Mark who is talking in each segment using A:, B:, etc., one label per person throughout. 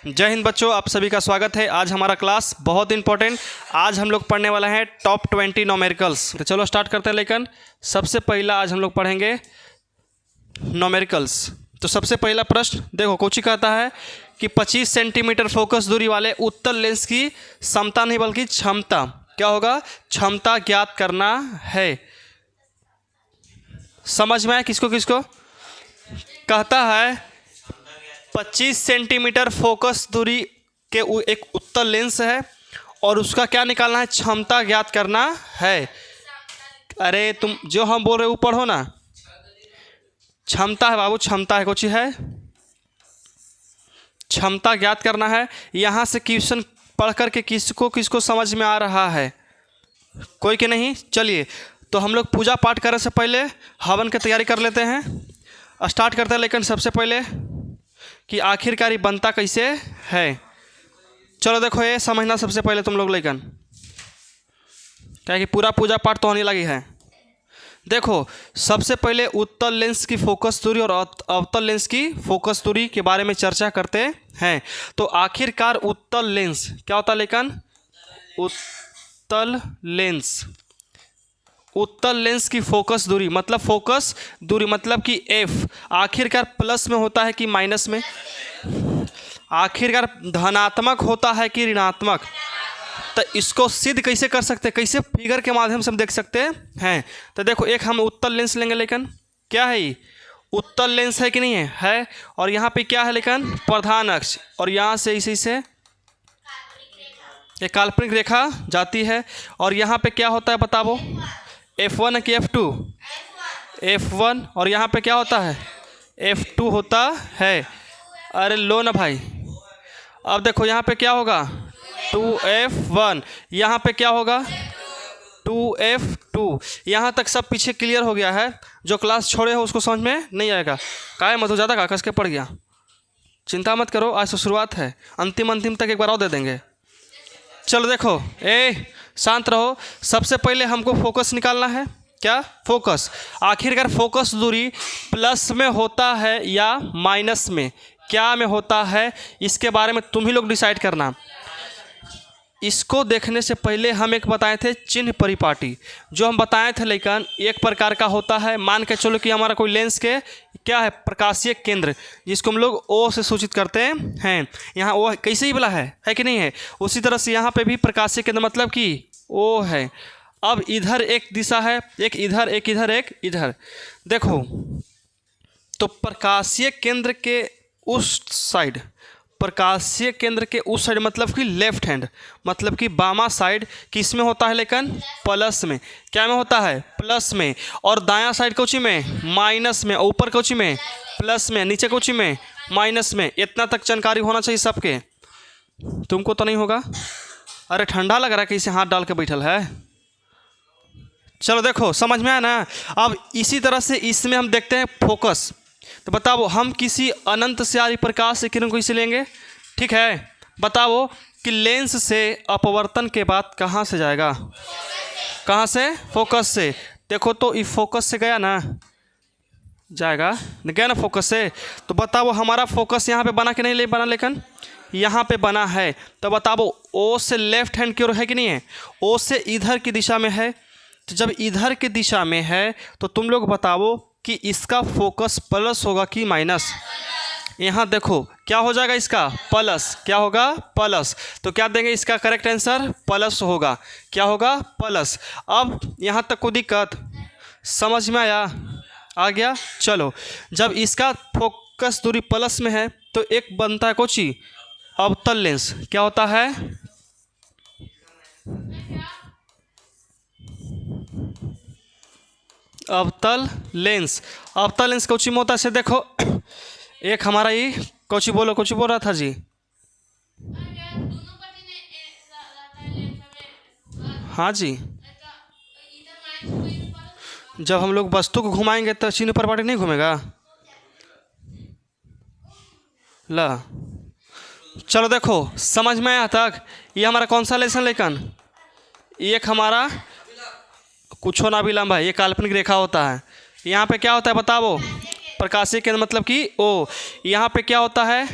A: जय हिंद बच्चों, आप सभी का स्वागत है। आज हमारा क्लास बहुत इंपॉर्टेंट। आज हम लोग पढ़ने वाला है टॉप 20 न्यूमेरिकल्स। तो चलो स्टार्ट करते हैं। लेकिन सबसे पहला आज हम लोग पढ़ेंगे न्यूमेरिकल्स। तो सबसे पहला प्रश्न देखो, कोची कहता है कि 25 सेंटीमीटर फोकस दूरी वाले उत्तल लेंस की समता नहीं बल्कि क्षमता, क्या होगा, क्षमता ज्ञात करना है। समझ में आया किसको किसको? कहता है 25 सेंटीमीटर फोकस दूरी के एक उत्तल लेंस है और उसका क्या निकालना है, क्षमता ज्ञात करना है। अरे तुम जो हम बोल रहे हो पढ़ो ना। क्षमता है बाबू, क्षमता है, कुछ है, क्षमता ज्ञात करना है। यहाँ से क्वेश्चन पढ़ करके किसको किसको समझ में आ रहा है? कोई के नहीं? चलिए तो हम लोग पूजा पाठ करने से पहले हवन की तैयारी कर लेते हैं। स्टार्ट करते हैं। लेकिन सबसे पहले कि आखिरकार ये बनता कैसे है, चलो देखो ये समझना सबसे पहले तुम लोग। लेकिन क्या कि पूरा पूजा पाठ तो होने लगी है। देखो सबसे पहले उत्तल लेंस की फोकस दूरी और अवतल लेंस की फोकस दूरी के बारे में चर्चा करते हैं। तो आखिरकार उत्तल लेंस क्या होता है? लेकिन उत्तल लेंस की फोकस दूरी मतलब कि एफ आखिरकार प्लस में होता है कि माइनस में, आखिरकार धनात्मक होता है कि ऋणात्मक। तो इसको सिद्ध कैसे कर सकते हैं, कैसे फिगर के माध्यम से हम देख सकते हैं। तो देखो एक हम उत्तल लेंस लेंगे। लेकिन क्या है ये? उत्तल लेंस है कि नहीं है? और यहाँ पे क्या है? लेकिन प्रधान अक्ष, और यहाँ से इसी से एक काल्पनिक रेखा जाती है। और यहाँ पे क्या होता है बताओ? F1 कि F2? F1। और यहाँ पे क्या होता है? F2 होता है। अरे लो ना भाई। अब देखो यहाँ पे क्या होगा? 2F1। यहाँ पे क्या होगा? 2F2। यहाँ तक सब पीछे क्लियर हो गया है। जो क्लास छोड़े हो उसको समझ में नहीं आएगा। काय मत हो, ज़्यादा कागज के पड़ गया। चिंता मत करो, आज तो शुरुआत है, अंतिम तक एक बार और दे देंगे। चलो देखो, शांत रहो। सबसे पहले हमको फोकस निकालना है। क्या? फोकस। आखिरकार फोकस दूरी प्लस में होता है या माइनस में, क्या में होता है, इसके बारे में तुम ही लोग डिसाइड करना। इसको देखने से पहले हम एक बताए थे चिन्ह परिपाटी, जो हम बताए थे। लेकिन एक प्रकार का होता है, मान के चलो कि हमारा कोई लेंस के क्या है, प्रकाशीय केंद्र, जिसको हम लोग ओ से सूचित करते हैं। यहाँ ओ कैसे ही बोला है कि नहीं है? उसी तरह से यहाँ पे भी प्रकाशीय केंद्र मतलब कि ओ है। अब इधर एक दिशा है, एक इधर, एक इधर, एक इधर। देखो तो प्रकाशीय केंद्र के उस साइड, प्रकाशीय केंद्र के उस साइड मतलब कि लेफ्ट हैंड, मतलब कि बामा साइड किस में होता है? लेकिन प्लस में। क्या में होता है? प्लस में। और दायां साइड कोची में? माइनस में। ऊपर कोची में? प्लस में। नीचे कोची में? माइनस में। इतना तक जानकारी होना चाहिए सबके। तुमको तो नहीं होगा? अरे ठंडा लग रहा है, कैसे हाथ डाल के बैठल है। चलो देखो समझ में आया ना। अब इसी तरह से इसमें हम देखते हैं फोकस। तो बताओ हम किसी अनंत से आ रही प्रकाश से किरण को इसे लेंगे, ठीक है? बताओ कि लेंस से अपवर्तन के बाद कहाँ से जाएगा? कहाँ से? फोकस से। देखो तो ये फोकस से गया ना, जाएगा गया ना फोकस से। तो बताओ हमारा फोकस यहाँ पे बना कि नहीं बना? लेकिन यहाँ पे बना है। तो बताओ ओ से लेफ्ट हैंड की ओर है कि नहीं है? ओ से इधर की दिशा में है। तो जब इधर की दिशा में है तो तुम लोग बताओ कि इसका फोकस प्लस होगा कि माइनस? यहाँ देखो क्या हो जाएगा इसका? प्लस। क्या होगा? प्लस। तो क्या देंगे इसका करेक्ट आंसर? प्लस होगा। क्या होगा? प्लस। अब यहाँ तक कोई दिक्कत समझ में आया? आ गया। चलो जब इसका फोकस दूरी प्लस में है तो एक बनता है कोची? अवतल लेंस। क्या होता है? अवतल लेंस। अवतल लेंस कोची में होता है? से देखो एक हमारा ये कोची बोलो, कोची बोल रहा था जी? हाँ जी, जब हम लोग वस्तु को घुमाएंगे तो चिन्ह परिपाटी नहीं घूमेगा। ला चलो देखो समझ में आया तक? ये हमारा कौन सा लेसन? लेकिन एक हमारा कुछ ना भी लंबा है, ये काल्पनिक रेखा होता है। यहाँ पे क्या होता है बताओ? प्रकाशीय केंद्र मतलब कि ओ। यहाँ पे क्या होता है?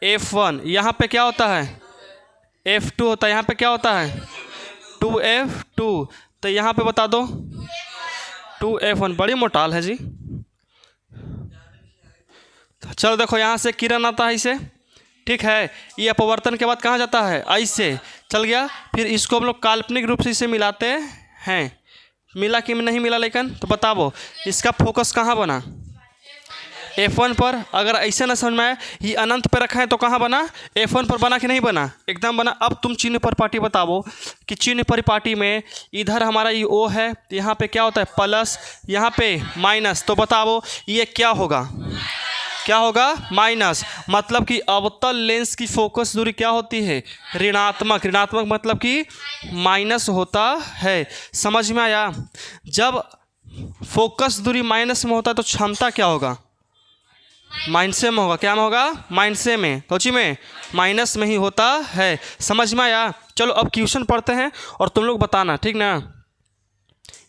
A: F1, यहाँ पे क्या होता है F2 होता है, यहाँ पे क्या होता है 2F2, तो यहाँ पे बता दो 2F1। बड़ी मोटाल है जी। चलो देखो यहाँ से किरण आता है इसे, ठीक है, ये अपवर्तन के बाद कहाँ जाता है ऐसे चल गया, फिर इसको हम लोग काल्पनिक रूप से इसे मिलाते हैं, मिला कि नहीं मिला, लेकिन तो बताओ इसका फोकस कहाँ बना F1 पर। अगर ऐसे ना समझ में आए ये अनंत पे रखा है तो कहाँ बना F1 पर बना कि नहीं बना, एकदम बना। अब तुम चिन्ह परिपाटी बताओ कि चिन्ह परिपाटी में इधर हमारा ये O है, यहाँ पे क्या होता है प्लस, यहाँ पे माइनस, तो बताओ ये क्या होगा, क्या होगा माइनस, मतलब कि अवतल लेंस की फोकस दूरी क्या होती है ऋणात्मक, ऋणात्मक मतलब कि माइनस होता है। समझ में आया। जब फोकस दूरी माइनस में होता है तो क्षमता क्या होगा माइनस में होगा, क्या में होगा माइनस में, कोची में माइनस में ही होता है। समझ में आया। चलो अब क्वेश्चन पढ़ते हैं और तुम लोग बताना, ठीक ना।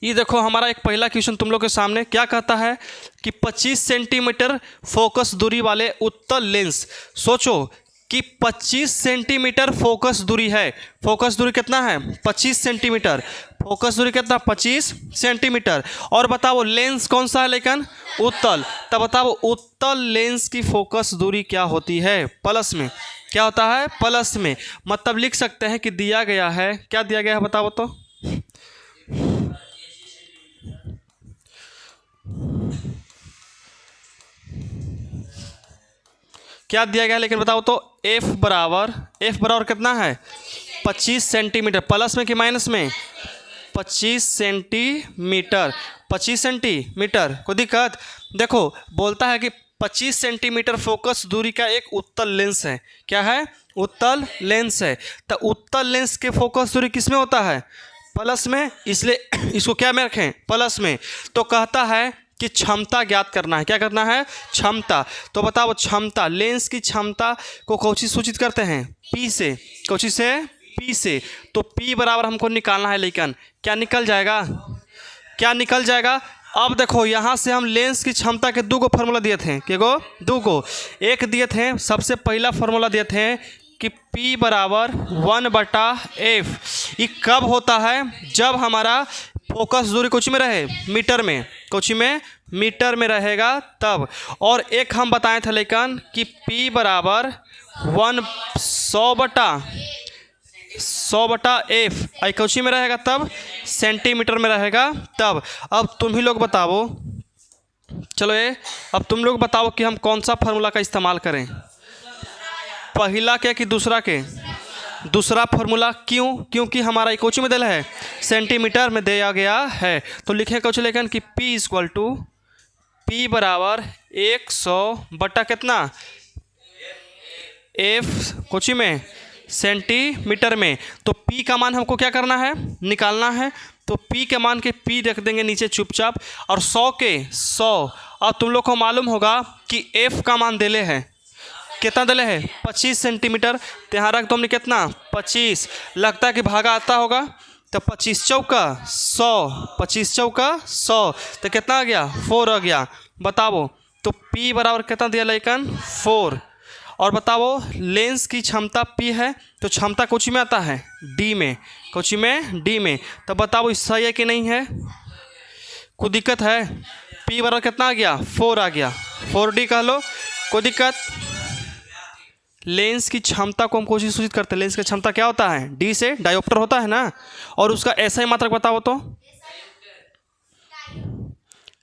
A: ये देखो हमारा एक पहला क्वेश्चन तुम लोग के सामने क्या कहता है कि 25 सेंटीमीटर फोकस दूरी वाले उत्तल लेंस, सोचो कि 25 सेंटीमीटर फोकस दूरी है, फोकस दूरी कितना है 25 सेंटीमीटर, फोकस दूरी कितना 25 सेंटीमीटर, और बताओ लेंस कौन सा है लेकिन उत्तल, तब बताओ उत्तल लेंस की फोकस दूरी क्या होती है प्लस में, क्या होता है प्लस में। मतलब लिख सकते हैं कि दिया गया है, क्या दिया गया है बताओ तो, क्या दिया गया है लेकिन बताओ तो F बराबर कितना है 25 सेंटीमीटर, प्लस में कि माइनस में 25 सेंटीमीटर, 25 सेंटीमीटर, कोई दिक्कत। देखो बोलता है कि 25 सेंटीमीटर फोकस दूरी का एक उत्तल लेंस है, क्या है उत्तल लेंस है। तो उत्तल लेंस के फोकस दूरी किस में होता है प्लस में, इसलिए इसको क्या में रखें प्लस में। तो कहता है कि क्षमता ज्ञात करना है, क्या करना है क्षमता। तो बताओ क्षमता, लेंस की क्षमता को कौची सूचित करते हैं P से, कौची से P से। तो P बराबर हमको निकालना है, लेकिन क्या निकल जाएगा, क्या निकल जाएगा। अब देखो यहाँ से हम लेंस की क्षमता के दो फार्मूला दिए थे, क्या गो दो गो, एक दिए थे सबसे पहला फार्मूला दिए थे कि P बराबर 1/F। ये कब होता है जब हमारा फोकस दूरी कुछ में रहे मीटर में, कुछ में मीटर में रहेगा तब। और एक हम बताए थे लेकिन कि P बराबर 100/F, आई कौची में रहेगा तब सेंटीमीटर में रहेगा तब। अब तुम ही लोग बताओ, चलो ये अब तुम लोग बताओ कि हम कौन सा फार्मूला का इस्तेमाल करें, पहला के कि दूसरा के, दूसरा फार्मूला। क्यों, क्योंकि हमारा इकोची में दिया है सेंटीमीटर में दिया गया है। तो लिखें कुछ लेकिन कि P बराबर 100 कितना F कोची में सेंटीमीटर में। तो P का मान हमको क्या करना है निकालना है। तो P के मान के P रख देंगे नीचे चुपचाप, और 100 के 100। अब तुम लोग को मालूम होगा कि F का मान दिले है, कितना दिले है 25 सेंटीमीटर। तो यहाँ रख दो हमने कितना 25, लगता है कि भागा आता होगा, तो 25 चौका 100, 25 चौका 100, तो कितना आ गया 4 आ गया। बताओ तो P बराबर कितना दिया लेकिन 4। और बताओ लेंस की क्षमता P है, तो क्षमता कुछ में आता है D में, कुछ में D में। तो बताओ सही है कि नहीं है, कोई दिक्कत है। P बराबर कितना आ गया 4 आ गया, 4D कह लो, कोई दिक्कत। लेंस की क्षमता को हम कोशिश सूचित करते हैं, लेंस की क्षमता क्या होता है D से डायोप्टर होता है ना, और उसका SI मात्रक बताओ तो,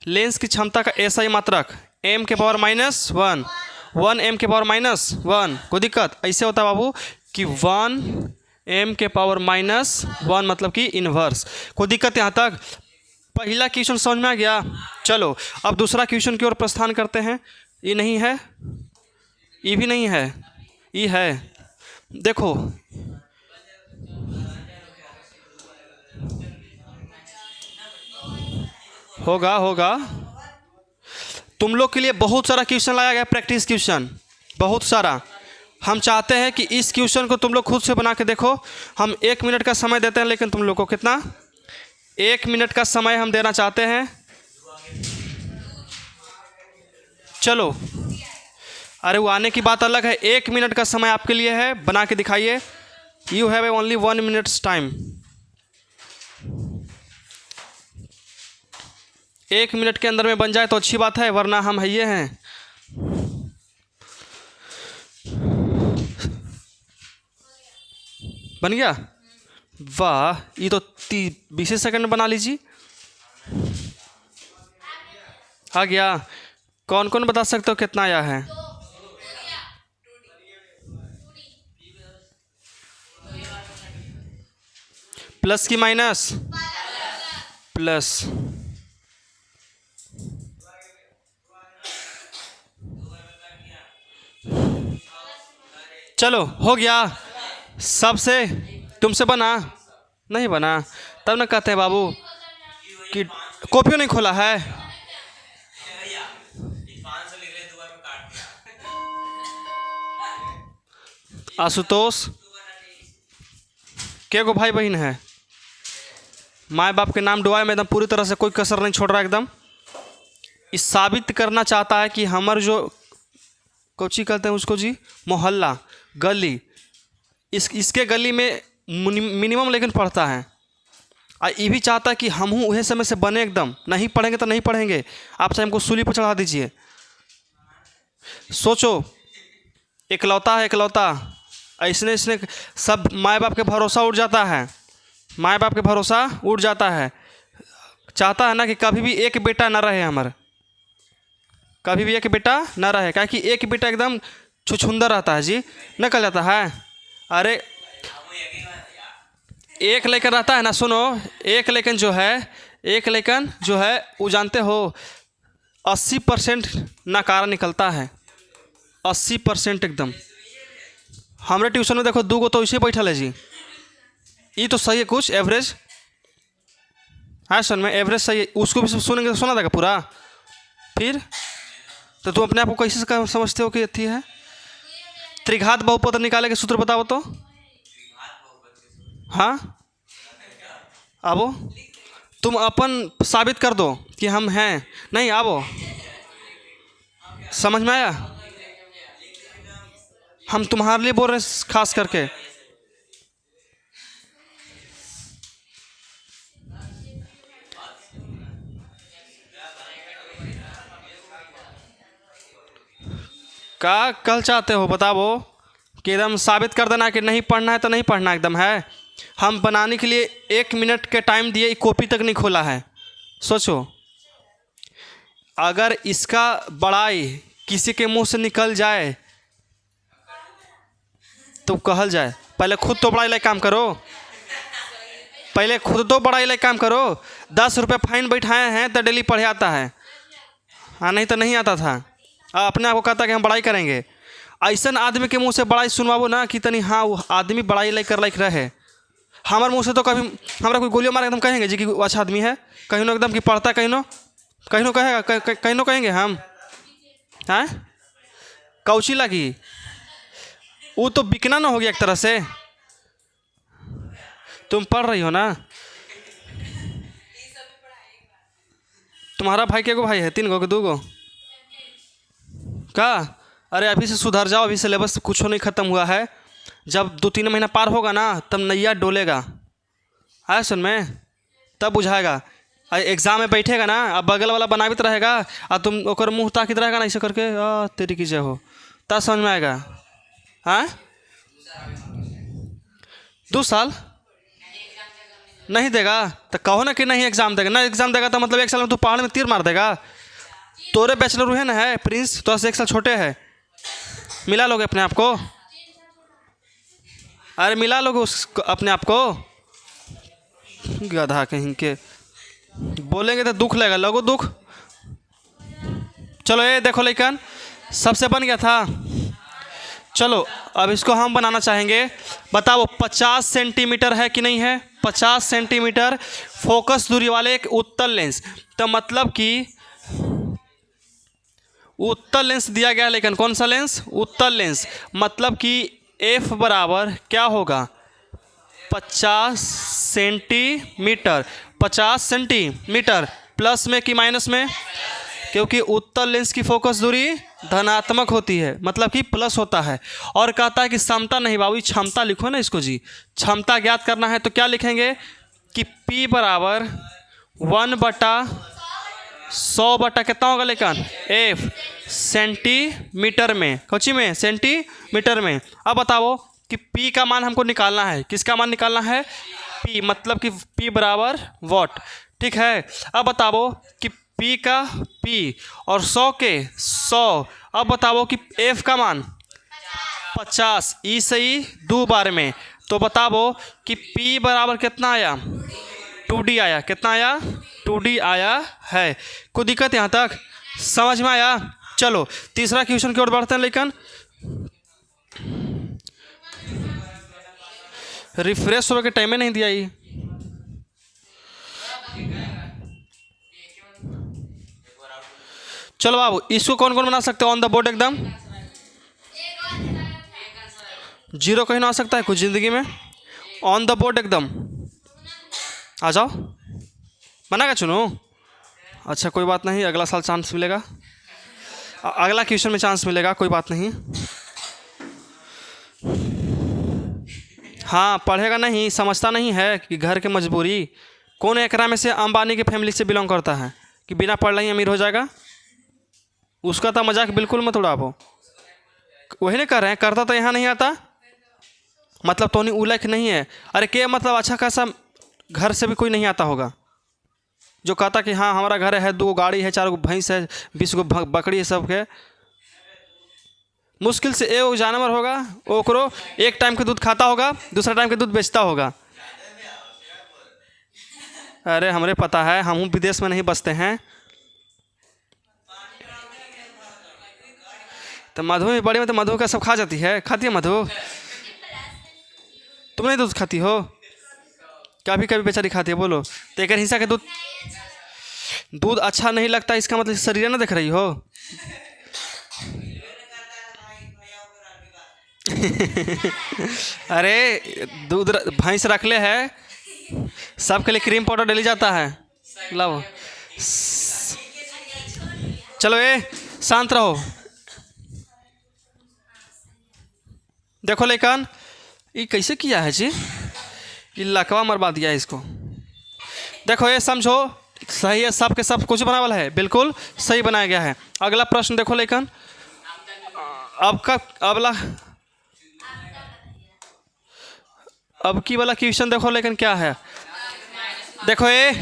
A: लेंस की क्षमता का SI मात्रक m के पावर -1, 1 m के पावर -1, कोई दिक्कत। ऐसे होता है बाबू कि 1 m के पावर -1 मतलब कि इन्वर्स, कोई दिक्कत यहाँ तक। पहला क्वेश्चन समझ में आ गया। चलो अब दूसरा क्वेश्चन की ओर प्रस्थान करते हैं। ये नहीं है, ये भी नहीं है, ये है, देखो होगा तुम लोग के लिए बहुत सारा क्वेश्चन लाया गया, प्रैक्टिस क्वेश्चन बहुत सारा। हम चाहते हैं कि इस क्वेश्चन को तुम लोग खुद से बना के देखो। हम 1 मिनट का समय देते हैं, लेकिन तुम लोग को कितना 1 मिनट का समय हम देना चाहते हैं। चलो अरे वो आने की बात अलग है, 1 मिनट का समय आपके लिए है, बना के दिखाइए। You have only 1 minutes time. 1 minute के अंदर में बन जाए तो अच्छी बात है, वरना हम है ये हैं। बन गया? वाह, ये तो 20 सेकंड में बना लीजिए। आ गया? कौन कौन बता सकते हो कितना आया है? प्लस की माइनस? प्लस। चलो हो गया सबसे। तुमसे बना नहीं बना तब ना कहते हैं बाबू कि कॉपी नहीं खोला है। आशुतोष क्या को भाई बहन है? माँ बाप के नाम डुबाए में एकदम पूरी तरह से कोई कसर नहीं छोड़ रहा, एकदम इस साबित करना चाहता है कि हमारे जो कोची कहते हैं उसको जी, मोहल्ला गली, इसके गली में मिनिमम लेकिन पढ़ता है। और ये भी चाहता है कि हम हूँ वही समय से बने, एकदम नहीं पढ़ेंगे तो नहीं पढ़ेंगे, आप चाहे हमको सूली पर चढ़ा दीजिए। सोचो, इकलौता है, इकलौता, ऐसने इसने सब माँ बाप के भरोसा उठ जाता है, माँ बाप के भरोसा उठ जाता है। चाहता है ना कि कभी भी एक बेटा ना रहे हमारा, कभी भी एक बेटा ना रहे, क्या कि एक बेटा एकदम छुछुंदर रहता है जी, निकल जाता है। अरे एक लेकर रहता है ना, सुनो, एक लेकिन जो है वो जानते हो 80% नकारा निकलता है, 80% एकदम। हमारे ट्यूशन में देखो 2 गो तो इसे बैठल है जी, ये तो सही है कुछ एवरेज है, सुन में एवरेज सही है, उसको भी सुनेंगे तो सुना देगा पूरा। फिर तो तुम अपने आप को कैसे समझते हो कि अच्छी है? त्रिघात बहुपद निकाले के सूत्र बताओ तो। हाँ, आबो तुम अपन साबित कर दो कि हम हैं, नहीं आबो, समझ में आया? हम तुम्हारे लिए बोल रहे हैं खास करके। क्या कल चाहते हो बताओ, कि एकदम साबित कर देना कि नहीं पढ़ना है तो नहीं पढ़ना एकदम है। हम बनाने के लिए 1 मिनट के टाइम दिए, कॉपी तक नहीं खोला है। सोचो, अगर इसका बड़ाई किसी के मुंह से निकल जाए तो कहल जाए, पहले खुद तो बड़ाई लायक काम करो, पहले खुद तो बड़ाई लायक काम करो। 10 रुपये फाइन बैठाए हैं तो डेली पढ़े आता है, हाँ नहीं तो नहीं आता था। अपने आप को कहता कि हम बड़ाई करेंगे। ऐसा आदमी के मुंह से बड़ाई सुनवाबो ना कि तनी हाँ वो आदमी बड़ाई लायक रहे। हमारे मुंह से तो कभी हमारा कोई गोलियों मार एकदम कहेंगे जी कि वो अच्छा आदमी है, कहीं नो एकदम कि पढ़ता, कहीं नो कहेगा, कहीं नो कहेंगे हम, हैं कौची लगी, वो तो बिकना ना हो गया एक तरह से। तुम पढ़ रही हो ना? तुम्हारा भाई के गो भाई है? 3 गो कि 2 गो? का? अरे अभी से सुधर जाओ, अभी सिलेबस कुछ नहीं ख़त्म हुआ है। जब 2-3 महीना पार होगा ना तब नैया डोलेगा, है सुन में, तब बुझाएगा। एग्ज़ाम में बैठेगा ना, अब बगल वाला बनावित रहेगा और तुम ओकर मुँह ताकित रहेगा ना ऐसे करके, तेरी की जय हो, तब समझ में आएगा। हाँ 2 साल नहीं देगा तो कहो ना कि नहीं एग्ज़ाम देगा, ना एग्ज़ाम देगा तो मतलब 1 साल में तू पहाड़ में तीर मार देगा। तोरे बैचलर हुए ना है प्रिंस, तो 1 साल छोटे है, मिला लोगे अपने आप को? अरे मिला लोगे उस अपने आप को? गधा कहीं के, बोलेंगे तो दुख लगेगा, लगो दुख। चलो ये देखो लेकिन सबसे बन गया था। चलो अब इसको हम बनाना चाहेंगे, बताओ 50 सेंटीमीटर है कि नहीं है? 50 सेंटीमीटर फोकस दूरी वाले एक उत्तल लेंस, तो मतलब कि उत्तल लेंस दिया गया है, लेकिन कौन सा लेंस? उत्तल लेंस। मतलब कि F बराबर क्या होगा? 50 सेंटीमीटर, 50 सेंटीमीटर प्लस में कि माइनस में? क्योंकि उत्तल लेंस की फोकस दूरी धनात्मक होती है, मतलब कि प्लस होता है। और कहता है कि समता नहीं बाबू, क्षमता लिखो ना इसको जी। क्षमता ज्ञात करना है तो क्या लिखेंगे कि P बराबर 1/100 कितना होगा लेकिन F सेंटीमीटर में, कौची में सेंटीमीटर में। अब बताओ कि P का मान हमको निकालना है, किसका मान निकालना है P, मतलब कि P बराबर वॉट। ठीक है, अब बताओ कि P का P और 100 के 100। अब बताओ कि F का मान 50, ई सही 2 बार में। तो बताओ कि P बराबर कितना आया 2D आया, कितना आया 2D आया है। कोई दिक्कत यहाँ तक समझ में आया? चलो तीसरा क्वेश्चन की ओर बढ़ते हैं। लेकिन रिफ्रेश होने के टाइम में नहीं दिया ये। चलो बाबू इसको कौन कौन बना सकते हो ऑन द बोर्ड? एकदम जीरो कहीं ना आ सकता है कुछ ज़िंदगी में। ऑन द बोर्ड एकदम आ जाओ, बनाएगा चुनो। अच्छा कोई बात नहीं, अगला साल चांस मिलेगा, अगला क्वेश्चन में चांस मिलेगा, कोई बात नहीं। हाँ पढ़ेगा नहीं, समझता नहीं है कि घर की मजबूरी। कौन एकरा में से अंबानी की फैमिली से बिलोंग करता है कि बिना पढ़ ही अमीर हो जाएगा? उसका तो मजाक बिल्कुल मत उड़ाओ। वही नहीं कर रहे हैं, करता तो यहाँ नहीं आता, मतलब तो नहीं उलख नहीं है। अरे क्या मतलब अच्छा खासा घर से भी कोई नहीं आता होगा जो कहता कि हाँ हमारा घर है, 2 गाड़ी है, 4 भैंस है, 20 बकरी है, सब के। मुश्किल से एक जानवर होगा ओकरो एक टाइम के दूध खाता होगा, दूसरा टाइम के दूध बेचता होगा। अरे हमरे पता है, हम विदेश में नहीं बसते हैं। तो मधु में बड़ी में तो मधु का सब खा जाती है, खाती है मधु? तुम नहीं दूध खाती हो? कभी कभी बेचारी खाती है। बोलो तो एक हिस्सा के दूध अच्छा नहीं लगता, इसका मतलब शरीर ना देख रही हो। अरे दूध भैंस रख ले है, सबके लिए क्रीम पाउडर डाली जाता है। लो चलो ए शांत रहो। देखो लेकिन ये कैसे किया है जी, ये लकवा मरवा दिया है इसको। देखो ये समझो सही है, सब के सब कुछ बना वाला है, बिल्कुल सही बनाया गया है। अगला प्रश्न देखो लेकिन अब की वाला क्वेश्चन देखो लेकिन क्या है। देखो ये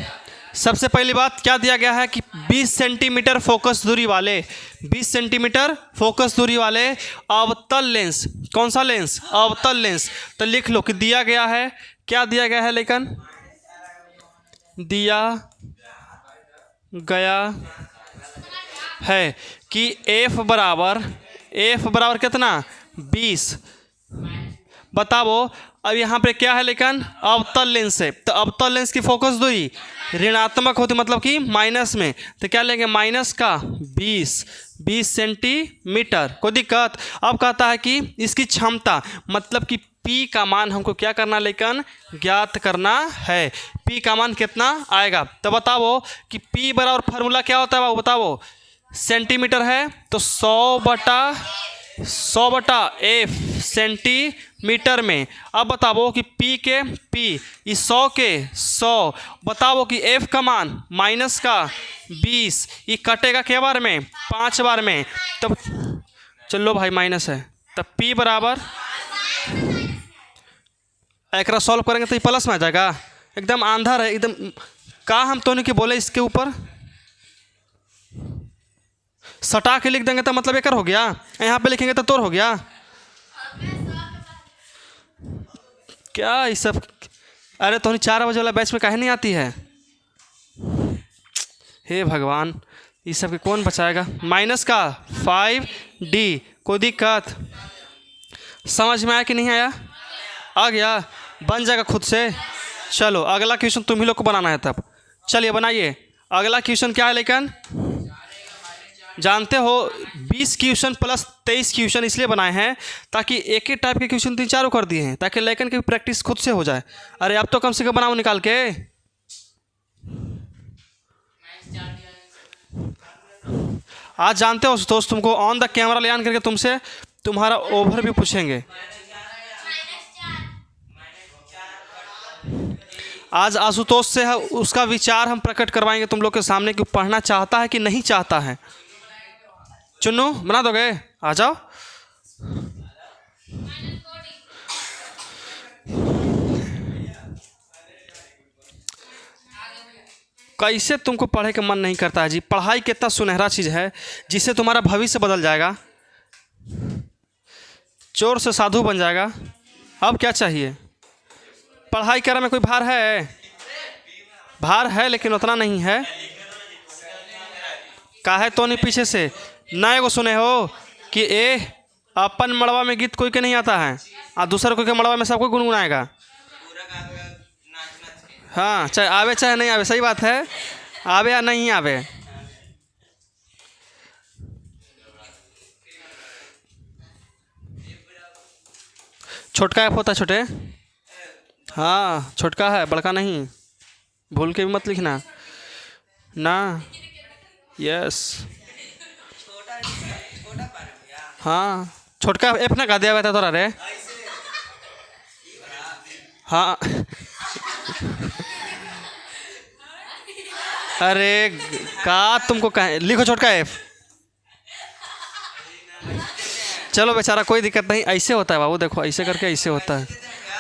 A: सबसे पहली बात क्या दिया गया है कि 20 सेंटीमीटर फोकस दूरी वाले 20 सेंटीमीटर फोकस दूरी वाले अवतल लेंस। कौन सा लेंस? अवतल लेंस। तो लिख लो कि दिया गया है, क्या दिया गया है लेकिन दिया गया है कि F बराबर कितना 20। बताओ अब यहाँ पे क्या है लेकिन अवतल लेंस है, तो अवतल लेंस की फोकस दूरी ऋणात्मक होती, मतलब कि माइनस में। तो क्या लेंगे माइनस का 20 सेंटीमीटर। कोई दिक्कत? अब कहता है कि इसकी क्षमता, मतलब कि P का मान हमको क्या करना लेकिन ज्ञात करना है। P का मान कितना आएगा? तो बताओ कि P बराबर फार्मूला क्या होता है बाबू? बताओ सेंटीमीटर है तो 100/100 F सेंटीमीटर में। अब बताओ कि P के P इस 100 के 100। बताओ कि F का मान माइनस का 20, ये कटेगा क्या बार में? 5 बार में। तब चलो भाई माइनस है, तब P बराबर एक सॉल्व करेंगे तो ये प्लस में आ जाएगा। एकदम आंधर है एकदम। का हम तो नहीं कि बोले इसके ऊपर सटा के लिख देंगे तो मतलब एक हो गया, यहाँ पे लिखेंगे तो तोर हो गया। क्या ये सब? अरे तो 4 बजे वाला बैच में काहे नहीं आती है? हे भगवान, ये सब के कौन बचाएगा? माइनस का 5D। कोई दिक्कत? समझ में आया कि नहीं आया? आ गया? बन जाएगा खुद से। चलो अगला क्वेश्चन तुम ही लोग को बनाना है, तब चलिए बनाइए। अगला क्वेश्चन क्या है लेकिन जानते हो 20 क्वेश्चन प्लस 23 क्वेश्चन इसलिए बनाए हैं ताकि एक ही टाइप के क्वेश्चन 3-4 कर दिए हैं ताकि लेकिन की प्रैक्टिस खुद से हो जाए। अरे अब तो कम से कम बनाओ निकाल के। आज जानते हो दोस्त, तुमको ऑन द कैमरा ले आन करके तुमसे तुम्हारा ओवर भी पूछेंगे। आज आशुतोष से उसका विचार हम प्रकट करवाएंगे तुम लोग के सामने कि पढ़ना चाहता है कि नहीं चाहता है। चुन्नू बना दोगे? आ जाओ। कैसे तुमको पढ़े का मन नहीं करता है जी? पढ़ाई कितना सुनहरा चीज़ है जिससे तुम्हारा भविष्य बदल जाएगा, चोर से साधु बन जाएगा। अब क्या चाहिए? पढ़ाई करने में कोई भार है? भार है लेकिन उतना नहीं है। काहे तो नहीं पीछे से नए को सुने हो कि अपन मड़वा में गीत कोई के नहीं आता है और दूसरे कोई के मड़वा में सबको गुनगुनाएगा। हाँ, चाहे आवे चाहे नहीं आवे, सही बात है, आवे या नहीं आवे। छोटका ऐप होता है छोटे, हाँ छोटका है, बड़का नहीं, भूल के भी मत लिखना ना। यस हाँ, छोटका ऐप ना गा दिया हुआ था तोरा रे। हाँ अरे का तुमको कहे लिखो छोटका ऐप। चलो बेचारा, कोई दिक्कत नहीं, ऐसे होता है बाबू, देखो ऐसे करके ऐसे होता है।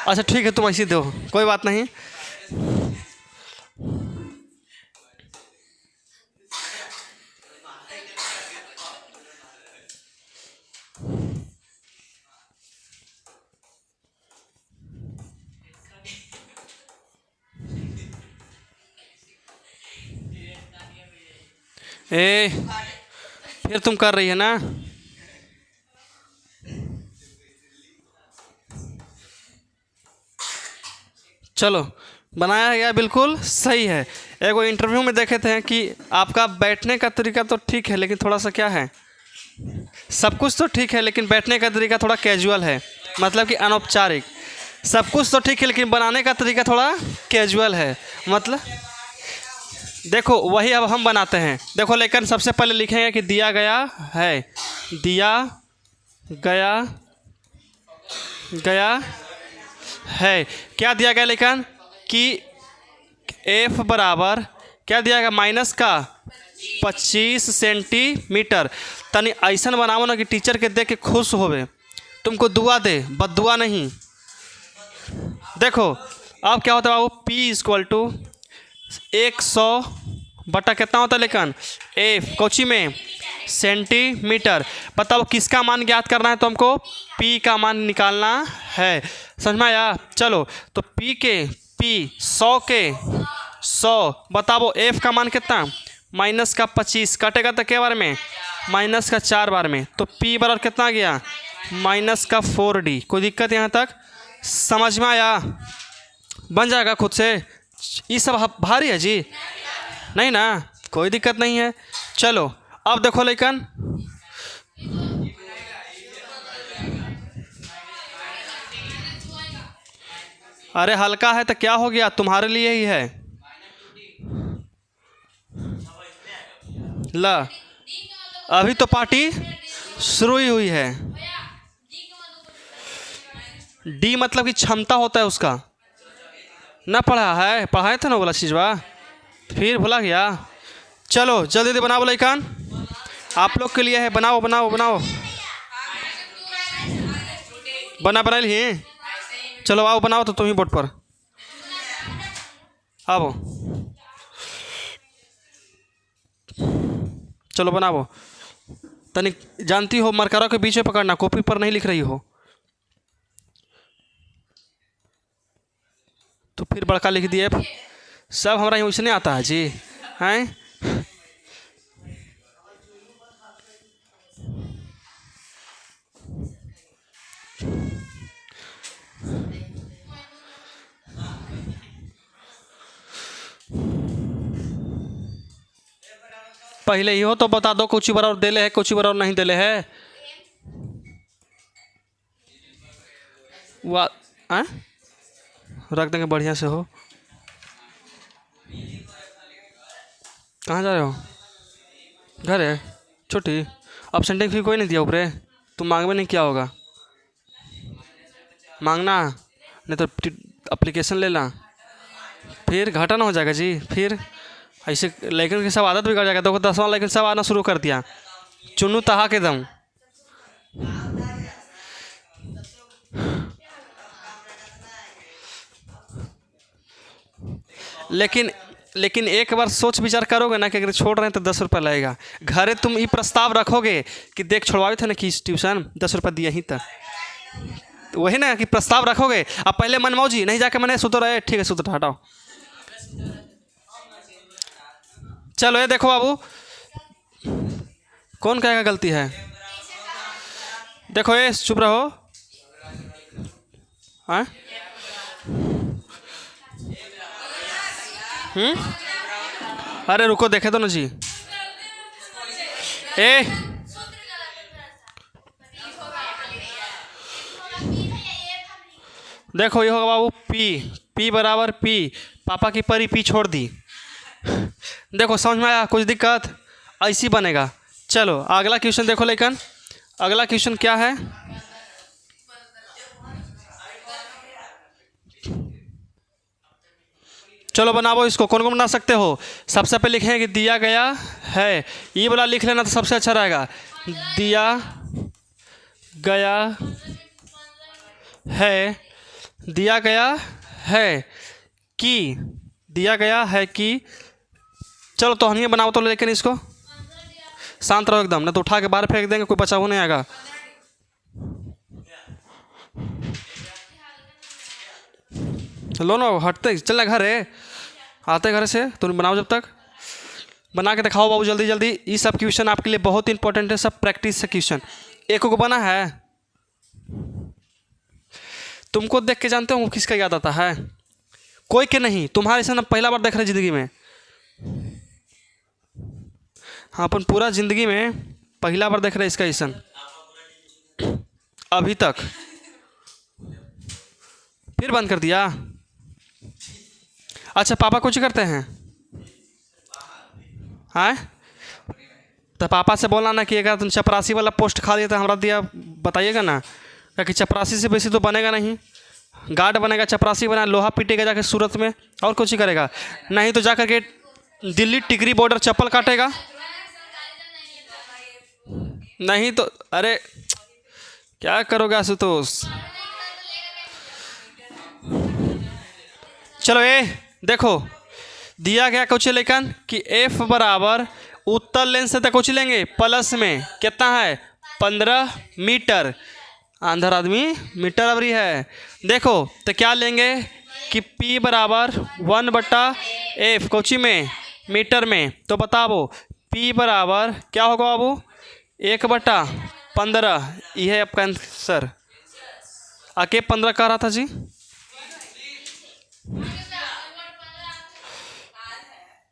A: अच्छा ठीक है, तुम ऐसे दो, कोई बात नहीं। फिर तुम कर रही है ना? चलो बनाया गया, बिल्कुल सही है। एक वो इंटरव्यू में देखे थे कि आपका बैठने का तरीका तो ठीक है लेकिन थोड़ा सा क्या है, सब कुछ तो ठीक है लेकिन बैठने का तरीका थोड़ा कैजुअल है, मतलब कि अनौपचारिक। सब कुछ तो ठीक है लेकिन बनाने का तरीका थोड़ा कैजुअल है। मतलब देखो वही अब हम बनाते हैं। देखो लेकिन सबसे पहले लिखेंगे कि दिया गया है, दिया गया गया है। क्या दिया गया लेकिन कि F बराबर क्या दिया गया, माइनस का 25 सेंटीमीटर। तनी ऐसा बनाओ ना कि टीचर के देख के खुश होवे, तुमको दुआ दे, बददुआ नहीं। देखो अब क्या होता है बाबू, P = 100 बटा कितना होता है लेकिन F कोची में सेंटीमीटर। बताओ किसका मान ज्ञात करना है, तो हमको P का मान निकालना है। समझ में आया? चलो तो P 100 के 100, बताओ F का मान कितना, माइनस का 25, कटेगा तो क्या बार में, माइनस का 4 बार में, तो P बराबर कितना आ गया, माइनस का 4D। कोई दिक्कत यहाँ तक? समझ में आया? बन जाएगा खुद से। ये सब भारी है जी? नहीं ना, कोई दिक्कत नहीं है। चलो अब देखो लेकिन अरे हल्का है तो क्या हो गया, तुम्हारे लिए ही है। ला अभी तो पार्टी शुरू ही हुई है। D मतलब कि क्षमता होता है उसका, ना पढ़ा है, पढ़ाए थे ना बोला चीज़वा, फिर भुला गया। चलो जल्दी जल्दी बनाओ लेकिन, आप लोग के लिए है, बनाओ बनाओ बनाओ, बना ली। चलो आओ बनाओ, तो तुम ही बोर्ड पर आओ। चलो बनाओ। तनिक जानती हो मरकरों के बीच में पकड़ना, कॉपी पर नहीं लिख रही हो तो फिर बड़का लिख दिए। सब हमारा यहाँ वैसे नहीं आता है जी, हैं? पहले ही हो तो बता दो, कुछ बराबर देले है, कुछ बराबर नहीं देले है। वाह रख देंगे बढ़िया से हो। कहाँ जा रहे हो? घर है? छोटी अपसेंटिंग फी कोई नहीं दिया ऊपर, तुम मांग में नहीं किया होगा, मांगना नहीं तो अप्लीकेशन ले ला, फिर घाटा ना हो जाएगा जी। फिर ऐसे लेकिन की सब आदत बिगड़ जाएगा। देखो 10वां लेकिन सब आना शुरू कर दिया, चुन्नू तहा के दम। लेकिन एक बार सोच विचार करोगे ना कि अगर छोड़ रहे हैं तो 10 रुपये लगेगा। घरे तुम ये प्रस्ताव रखोगे कि देख छोड़वाए थे ना कि ट्यूशन 10 रुपये दिए ही तक, वही ना कि प्रस्ताव रखोगे। अब पहले मनमौजी नहीं जाके मैंने सुतो रहे, ठीक है सुतो हटाओ। चलो ये देखो बाबू, कौन कहेगा गलती है? देखो ये चुप रहो। हाँ अरे रुको देखे तो ना जी। ए देखो ये होगा बाबू पी बराबर पी, पापा की परी पी छोड़ दी। देखो समझ में आया? कुछ दिक्कत? ऐसी बनेगा। चलो अगला क्वेश्चन देखो। लेकिन अगला क्वेश्चन क्या है? चलो बनाओ इसको। कौन कौन बना सकते हो? सबसे पहले लिखें कि दिया गया है, ये वाला लिख लेना तो सबसे अच्छा रहेगा। दिया गया है, दिया गया है कि, दिया गया है कि। चलो तो हनिए बनाओ तो, लेकिन इसको शांत रहो एकदम, ना तो उठा के बाहर फेंक देंगे, कोई बचाव नहीं आएगा। लो ना हटते चल घर है, आते घर से तुम बनाओ। जब तक बना के दिखाओ बाबू जल्दी जल्दी। ये सब क्वेश्चन आपके लिए बहुत इंपॉर्टेंट है, सब प्रैक्टिस से क्वेश्चन। एक को बना है, तुमको देख के जानते हो किसका याद आता है? कोई के नहीं, तुम्हारे से ना पहला बार देख रहे जिंदगी में। हाँ अपन पूरा जिंदगी में पहला बार देख रहे इसका क्वेश्चन अभी तक। फिर बंद कर दिया। अच्छा पापा कुछ करते हैं? हाँ तो पापा से बोलना ना कि अगर तुम चपरासी वाला पोस्ट खा दिया तो हमारा दिया बताइएगा ना, क्योंकि चपरासी से बेसी तो बनेगा नहीं। गार्ड बनेगा, चपरासी बना, लोहा पीटेगा जाके सूरत में, और कुछ ही करेगा नहीं तो जाकर के दिल्ली टिकरी बॉर्डर चप्पल काटेगा। नहीं तो अरे क्या करोगे आशुतोष? चलो ये देखो दिया गया कुछ लेकिन कि F बराबर उत्तर लेन से तक कुछ लेंगे प्लस में कितना है 15 मीटर। अंधर आदमी मीटर अवरी है। देखो तो क्या लेंगे कि P बराबर 1/F कोची में मीटर में। तो बताओ P बराबर क्या होगा बाबू? 1/15। यह है आपका आंसर। आके 15 कह रहा था जी।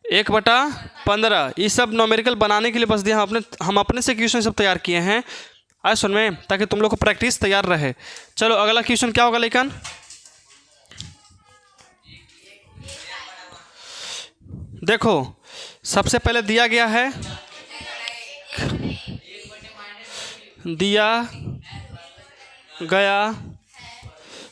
A: एक बटा 15। ये सब नॉमेरिकल बनाने के लिए बस दिया हम अपने से क्वेश्चन सब तैयार किए हैं आज सुन में, ताकि तुम लोग को प्रैक्टिस तैयार रहे। चलो अगला क्वेश्चन क्या होगा लेकिन? देखो सबसे पहले दिया गया है, दिया गया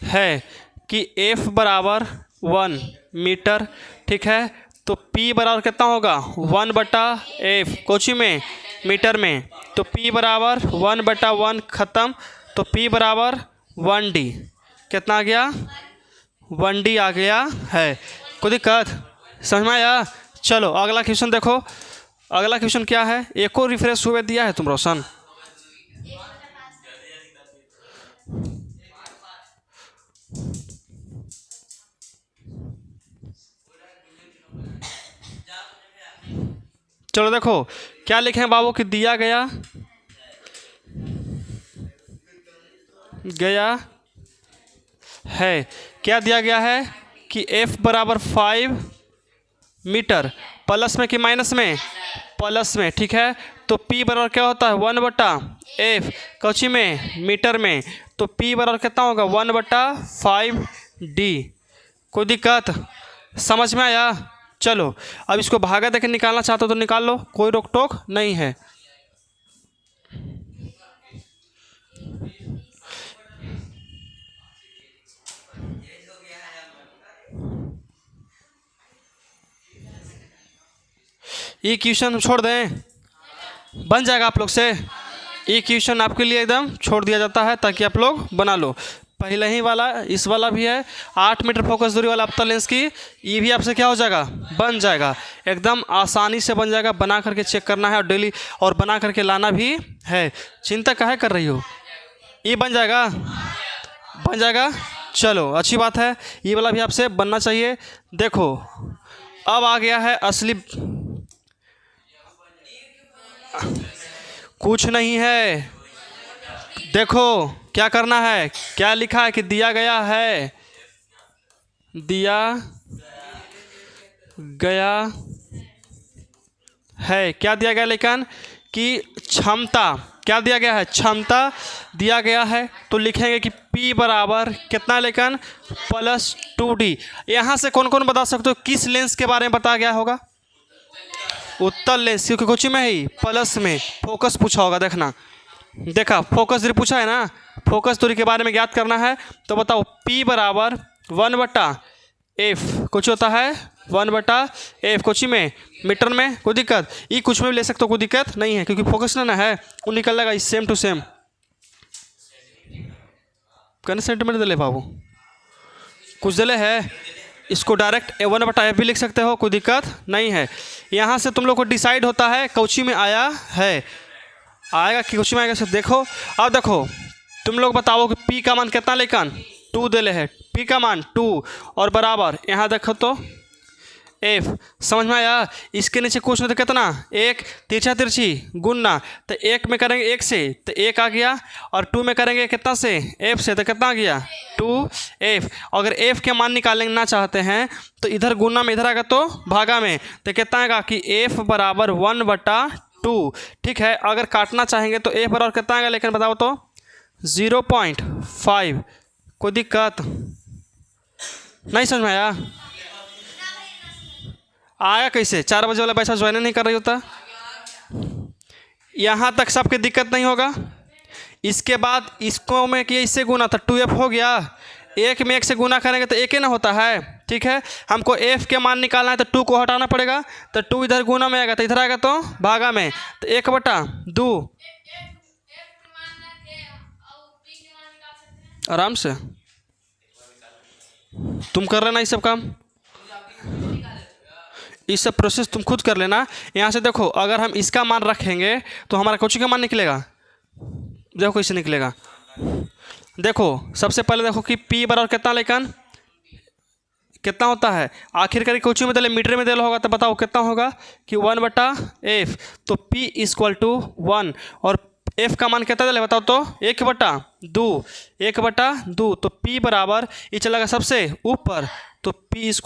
A: है कि F बराबर 1 मीटर, ठीक है। तो P बराबर कितना होगा 1/F कोची में मीटर में। तो P बराबर 1/1 ख़त्म। तो P बराबर 1D कितना आ गया? 1D आ गया है। कोई दिक्कत? समझ में आया? चलो अगला क्वेश्चन देखो। अगला क्वेश्चन क्या है? एक और रिफ्रेश हुए दिया है तुम रोशन। चलो देखो क्या लिखे हैं बाबू कि दिया गया है, क्या दिया गया है कि F बराबर 5 मीटर प्लस में कि माइनस में? प्लस में, ठीक है। तो P बराबर क्या होता है 1/F कौची में मीटर में। तो P बराबर कितना होगा 1/5D। कोई दिक्कत? समझ में आया? चलो अब इसको भागा देके निकालना चाहते हो तो निकाल लो, कोई रोक टोक नहीं है। ये क्वेश्चन हम छोड़ दें, बन जाएगा आप लोग से। ये क्वेश्चन आपके लिए एकदम छोड़ दिया जाता है ताकि आप लोग बना लो। पहले ही वाला, इस वाला भी है 8 मीटर फोकस दूरी वाला अवतल लेंस की, ये भी आपसे क्या हो जाएगा, बन जाएगा। एकदम आसानी से बन जाएगा, बना करके चेक करना है और डेली और बना करके लाना भी है। चिंता काहे कर रही हो, ये बन जाएगा, बन जाएगा। चलो अच्छी बात है, ये वाला भी आपसे बनना चाहिए। देखो अब आ गया है असली, कुछ नहीं है। देखो क्या करना है, क्या लिखा है कि दिया गया है, दिया गया है, क्या दिया गया, लेकिन कि क्षमता, क्या दिया गया है, क्षमता दिया गया है। तो लिखेंगे कि P बराबर कितना, लेकिन +2D। यहाँ से कौन कौन बता सकते हो किस लेंस के बारे में बताया गया होगा, उत्तल लेंस, क्योंकि कोचिंग में ही प्लस में फोकस पूछा होगा। देखना, देखा फोकस दूरी पूछा है ना, फोकस दूरी के बारे में ज्ञात करना है। तो बताओ P बराबर 1/F, कुछ होता है 1/F, कोचिंग में मीटर में, कोई दिक्कत, ये कुछ में भी ले सकते हो, कोई दिक्कत नहीं है, क्योंकि फोकस ना है वो निकल जाएगा सेम टू सेम। कितने सेंटीमीटर दिले बाबू, कुछ दिले है, इसको डायरेक्ट 1/F भी लिख सकते हो, कोई दिक्कत नहीं है। यहाँ से तुम लोग को डिसाइड होता है कोची में आया है, आएगा कि कोची में आएगा। से देखो, अब देखो तुम लोग बताओ कि P का मान कितना, लेकिन 2 दिले है, P का मान 2 और बराबर, यहाँ देखो तो F, समझ में आया। इसके नीचे कुछ नहीं तो कितना, 1 तिरछा तिरछी गुना, तो 1 में करेंगे 1 से तो 1 आ गया, और 2 में करेंगे कितना से, F से, तो कितना आ गया 2F। अगर F के मान निकालना चाहते हैं तो इधर गुना में, इधर आएगा तो भागा में, तो कितना आएगा कि F बराबर 1/2। ठीक है, अगर काटना चाहेंगे तो F बराबर कितना आएगा, लेकिन बताओ तो 0.5, कोई दिक्कत नहीं, समझ में आया। आया कैसे, 4 बजे वाला पैसा ज्वाइन नहीं कर रही होता, यहाँ तक सबके दिक्कत नहीं होगा। इसके बाद इसको में किया, इससे गुना था 2F हो गया, 1 में 1 से गुना करेंगे तो 1 ही ना होता है। ठीक है, हमको F के मान निकालना है तो 2 को हटाना पड़ेगा, तो 2 इधर गुना में आएगा, तो इधर आएगा तो भागा में, तो 1/2। आराम से तुम कर लेना ये सब काम, इस सब प्रोसेस तुम खुद कर लेना। यहाँ से देखो, अगर हम इसका मान रखेंगे तो हमारा कोची का मान निकलेगा, देखो कैसे निकलेगा। देखो सबसे पहले देखो कि P बराबर कितना, लेकिन कितना होता है, आखिरकार कोची में दिले मीटर में दिला होगा, तो बताओ कितना होगा कि 1/F। तो P = 1 और F का मान कितना दिले, बताओ तो 1/2, 1/2। तो P बराबर, ये चलेगा सबसे ऊपर, तो P =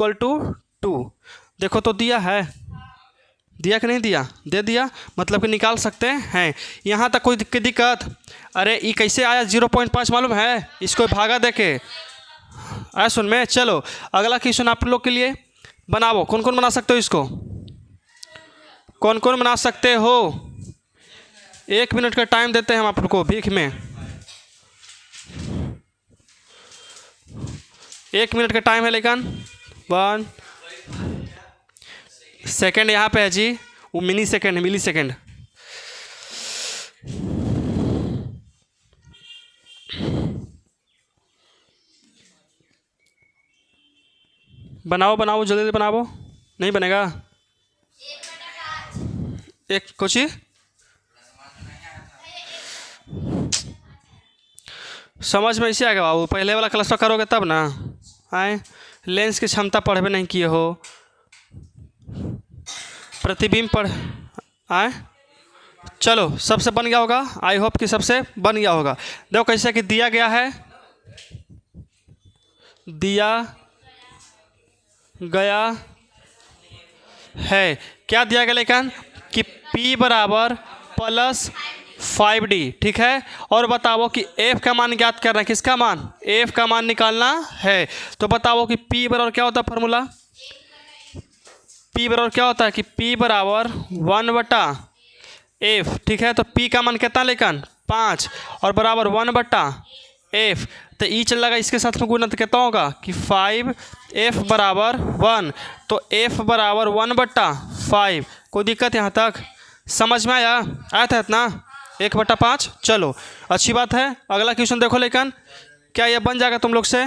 A: 2। देखो तो दिया है, दिया कि नहीं दिया, दे दिया, मतलब कि निकाल सकते हैं। यहाँ तक कोई दिक्कत, अरे ये कैसे आया 0.5 मालूम है, इसको भागा दे के आया सुन में। चलो अगला क्वेश्चन आप लोग के लिए बनाओ, कौन कौन बना सकते हो इसको, कौन कौन बना सकते हो। 1 मिनट का टाइम देते हैं हम आप लोग को भीख में, 1 मिनट का टाइम है, लेकिन 1 सेकेंड यहाँ पे है जी, वो मिली सेकेंड। बनाओ जल्दी बनाओ, नहीं बनेगा एक कुछ ही समझ में इसे आएगा बाबू, पहले वाला क्लास करोगे तब ना। आए लेंस की क्षमता पढ़ भी नहीं किए हो, प्रतिबिंब पढ़ आए। चलो सबसे बन गया होगा, आई होप कि सबसे बन गया होगा। देखो कैसे कि दिया गया है, दिया गया है, क्या दिया गया, लेकिन कि P बराबर +5D। ठीक है, और बताओ कि F का मान ज्ञात करना है, किसका मान, F का मान निकालना है। तो बताओ कि P बराबर क्या होता है फॉर्मूला, P बराबर क्या होता है कि P बराबर 1/F। ठीक है, तो P का मान कितना, लेकिन 5 और बराबर 1/F, तो ई चल जाएगा इसके साथ में गुना, तो कितना होगा कि 5F बराबर 1। तो F बराबर 1/5 5। कोई दिक्कत यहाँ तक? समझ में आया? आया था इतना? 1/5। चलो अच्छी बात है। अगला क्वेश्चन देखो लेकिन, क्या ये बन जाएगा तुम लोग से?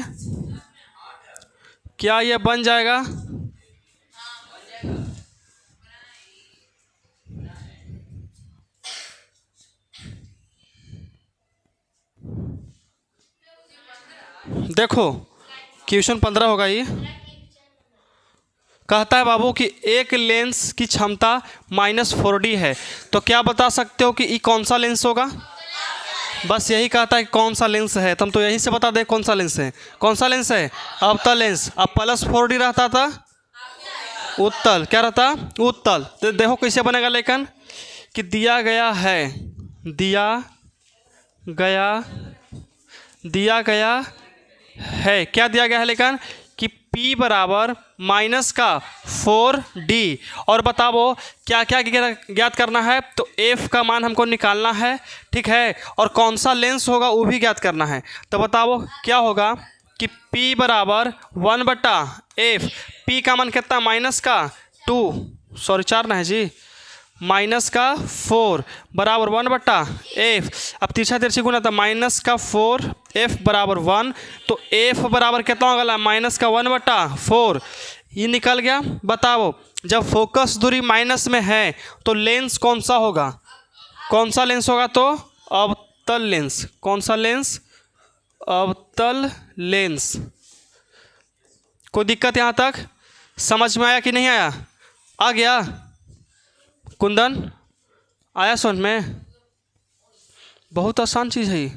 A: क्या ये बन जाएगा? देखो क्वेश्चन 15 होगा ये। कहता है बाबू कि एक लेंस की क्षमता -4D है, तो क्या बता सकते हो कि ये कौन सा लेंस होगा? बस यही कहता है कि कौन सा लेंस है, तुम तो यहीं से बता दे कौन सा लेंस है। कौन सा लेंस है? अवतल लेंस। अब +4D रहता था उत्तल, क्या रहता? उत्तल। तो देखो कैसे बनेगा लेकिन, कि दिया गया है, क्या दिया गया है लेकिन, कि P बराबर -4D। और बताओ क्या क्या ज्ञात करना है? तो F का मान हमको निकालना है, ठीक है, और कौन सा लेंस होगा वो भी ज्ञात करना है। तो बताओ क्या होगा कि P बराबर 1/F। P का मान कितना? -4 ना है जी, -4 बराबर 1/F। अब तिरछा तिरछी गुना था, -4 F बराबर 1, तो F बराबर कितना होगा? -1/4। ये निकल गया। बताओ जब फोकस दूरी माइनस में है तो लेंस कौन सा होगा? कौन सा लेंस होगा? तो अवतल लेंस। कौन सा लेंस? अवतल लेंस। कोई दिक्कत यहाँ तक? समझ में आया कि नहीं आया? आ गया कुंदन? आया समझ में? बहुत आसान चीज़ है ये,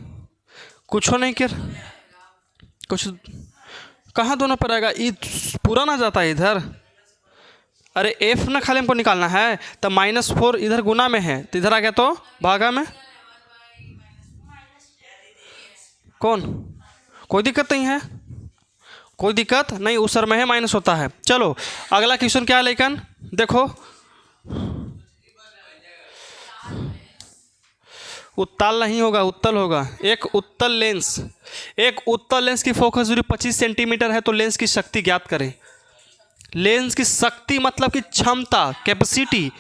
A: कुछ नहीं कर कुछ। कहाँ दोनों पर आएगा? ये पूरा ना जाता है इधर। अरे F ना खाली हमको निकालना है, तो -4 इधर गुना में है, तो इधर आ गया तो भागा में। कौन? कोई दिक्कत नहीं है, कोई दिक्कत नहीं, उस सर में है माइनस होता है। चलो अगला क्वेश्चन क्या है लेकिन, देखो उत्तल नहीं होगा, उत्तल होगा। एक उत्तल लेंस की फोकस दूरी 25 सेंटीमीटर है, तो लेंस की शक्ति ज्ञात करें। लेंस की शक्ति मतलब कि क्षमता, कैपेसिटी।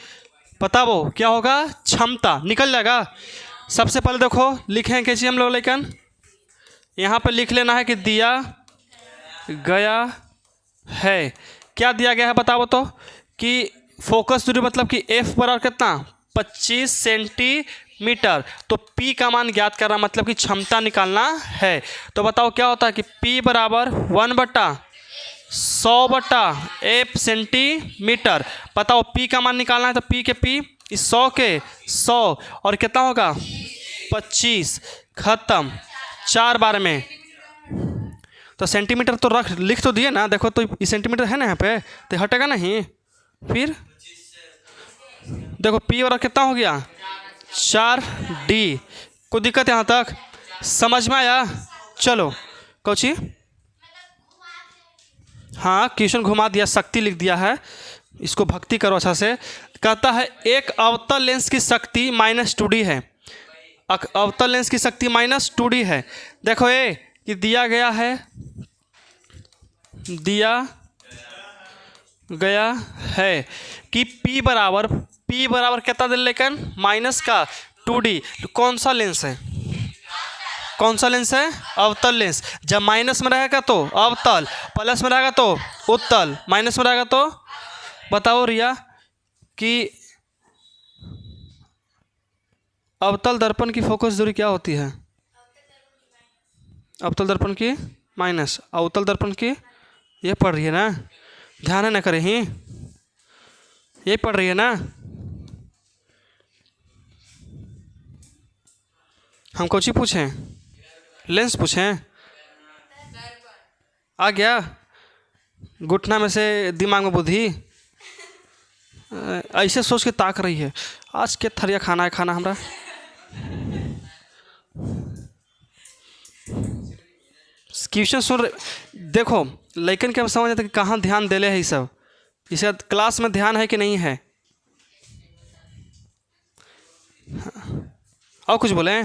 A: बताओ क्या होगा? क्षमता। निकल जाएगा। सबसे पहले देखो लिखें कैसे हम लोग लेकिन, यहाँ पर लिख लेना है कि दिया गया है। क्या दिया गया है बताओ तो, कि फोकस दूरी मतलब कि F बराबर कितना? 25 सेंटीमीटर। तो P का मान ज्ञात करना मतलब कि क्षमता निकालना है। तो बताओ क्या होता है कि P बराबर 1/100/F सेंटीमीटर। बताओ P का मान निकालना है, तो P के P इस 100 के 100 और कितना होगा? 25। खत्म। 4 बार में। तो सेंटीमीटर तो लिख तो दिए ना, देखो तो ये सेंटीमीटर है ना यहाँ पे, तो हटेगा नहीं। फिर देखो P और कितना हो गया? 4D। कोई दिक्कत यहाँ तक? समझ में आया? चलो कोची, हाँ क्वेश्चन घुमा दिया, शक्ति लिख दिया है, इसको भक्ति करो अच्छा से। कहता है एक अवतल लेंस की शक्ति -2D है। अवतल लेंस की शक्ति -2D है। देखो ये कि दिया गया है कि P बराबर कितना दे लेकिन -2D। तो कौन सा लेंस है? कौन सा लेंस है? अवतल लेंस। जब माइनस में रहेगा तो अवतल, प्लस में रहेगा तो उत्तल, माइनस में रहेगा तो बताओ रिया कि अवतल दर्पण की फोकस दूरी क्या होती है? अवतल दर्पण की माइनस, अवतल दर्पण की ये पढ़ रही है ना, ध्यान है ना करे ही, ये पढ़ रही है ना। हम कौन सी पूछें? लेंस पूछें? आ गया घुटना में से दिमाग में बुद्धि? ऐसे सोच के ताक रही है, आज के थरिया खाना है खाना हमरा। क्वेश्चन सुन रहे देखो, लेकिन क्या समझ आता कि कहाँ ध्यान देले है ये सब, इसे क्लास में ध्यान है कि नहीं है? और कुछ बोले?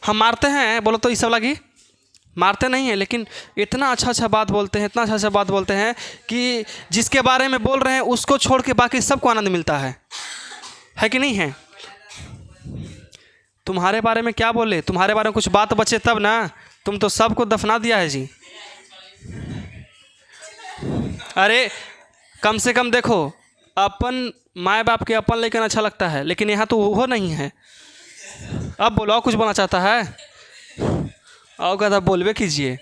A: हम मारते हैं बोलो तो ये सब लगी, मारते नहीं हैं, लेकिन इतना अच्छा अच्छा बात बोलते हैं, इतना अच्छा अच्छा बात बोलते हैं कि जिसके बारे में बोल रहे हैं उसको छोड़ के बाकी सबको आनंद मिलता है कि नहीं है? तुम्हारे बारे में क्या बोले, तुम्हारे बारे में कुछ बात बचे तब ना, तुम तो सबको दफना दिया है जी। अरे कम से कम देखो, अपन माँ बाप के अपन लेकिन अच्छा लगता है, लेकिन यहाँ तो वो नहीं है। अब बोलो, कुछ बोलना चाहता है? और कहता बोलवे कीजिए,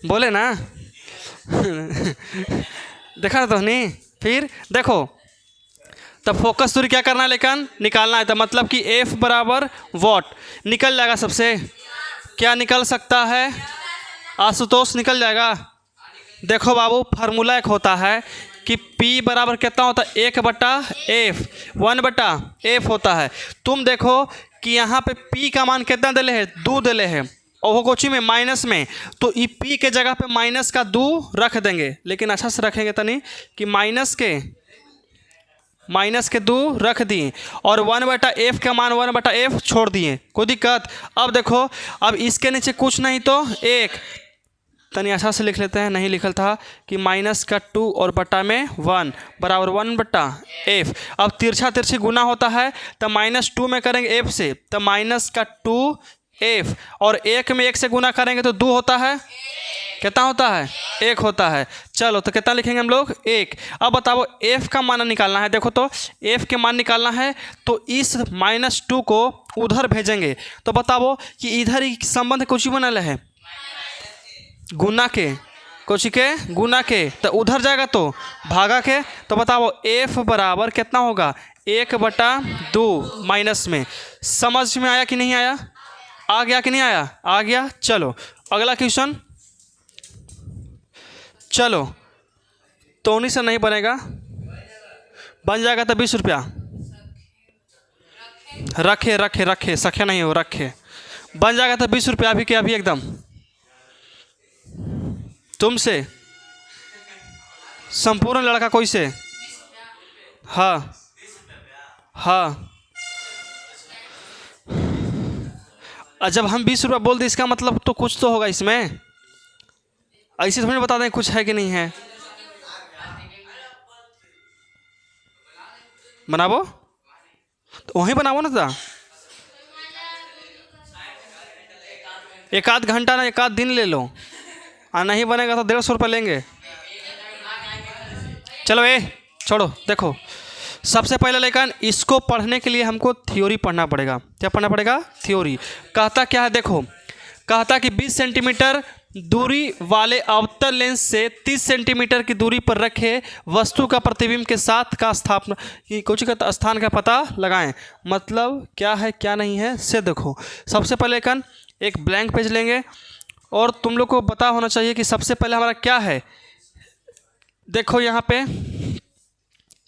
A: बोले ना। देखा ना तो नहीं? फिर देखो, तब फोकस दूरी क्या करना है, लेकिन निकालना है। तो मतलब कि F बराबर वॉट निकल जाएगा सबसे। क्या निकल सकता है? आशुतोष निकल जाएगा। देखो बाबू, फार्मूला एक होता है कि P बराबर कितना होता है, 1/F, 1/F होता है। तुम देखो कि यहाँ पे P का मान कितना दिले है, 2 दिले है, और वो कोची में माइनस में, तो ई P के जगह पे माइनस का 2 रख देंगे, लेकिन अच्छा से रखेंगे तनी कि माइनस के 2 रख दिए, और 1/F का मान 1/F छोड़ दिए, कोई दिक्कत? अब देखो, अब इसके नीचे कुछ नहीं तो 1, तनी अच्छा से लिख लेते हैं, नहीं लिखल था कि माइनस का 2 और बटा में 1 बराबर 1/F। अब तिरछा तिरछी गुना होता है, तो -2 में करेंगे F से, तो माइनस का 2F, और 1 में 1 से गुना करेंगे तो 2 होता है, कितना होता है, 1 होता है। चलो तो कितना लिखेंगे हम लोग, 1। अब बताओ F का मान निकालना है। देखो तो F के मान निकालना है तो इस -2 को उधर भेजेंगे, तो बताओ कि इधर ही संबंध कुछ बनल है, गुना के, कुछ के गुना के, तो उधर जाएगा तो भागा के। तो बताओ F बराबर कितना होगा, 1/2 माइनस में। समझ में आया कि नहीं आया? आ गया कि नहीं आया? आ गया। चलो अगला क्वेश्चन। चलो तोनी से नहीं बनेगा, बन जाएगा तो 20 रुपया। रखे रखे रखे, सखे नहीं हो, रखे, बन जाएगा तो 20 रुपया अभी के अभी एकदम। तुमसे संपूर्ण लड़का कोई से? हाँ हाँ। जब हम 20 रुपया बोल दें इसका मतलब तो कुछ तो होगा इसमें, ऐसे थोड़ी बता दें कुछ है कि नहीं है। बनाबो तो वहीं बनाबो ना, था एक आध घंटा ना एक आध दिन ले लो, और नहीं बनेगा तो 150 रुपये लेंगे। चलो छोड़ो। देखो सबसे पहले लेकिन इसको पढ़ने के लिए हमको थ्योरी पढ़ना पड़ेगा। क्या पढ़ना पड़ेगा? थ्योरी। कहता क्या है, देखो कहता कि 20 सेंटीमीटर दूरी वाले अवतल लेंस से 30 सेंटीमीटर की दूरी पर रखे वस्तु का प्रतिबिंब के साथ का स्थापना कुछ का स्थान का पता लगाएं। मतलब क्या है क्या नहीं है से देखो। सबसे पहले लेकिन एक ब्लैंक पेज लेंगे, और तुम लोग को पता होना चाहिए कि सबसे पहले हमारा क्या है। देखो यहाँ पे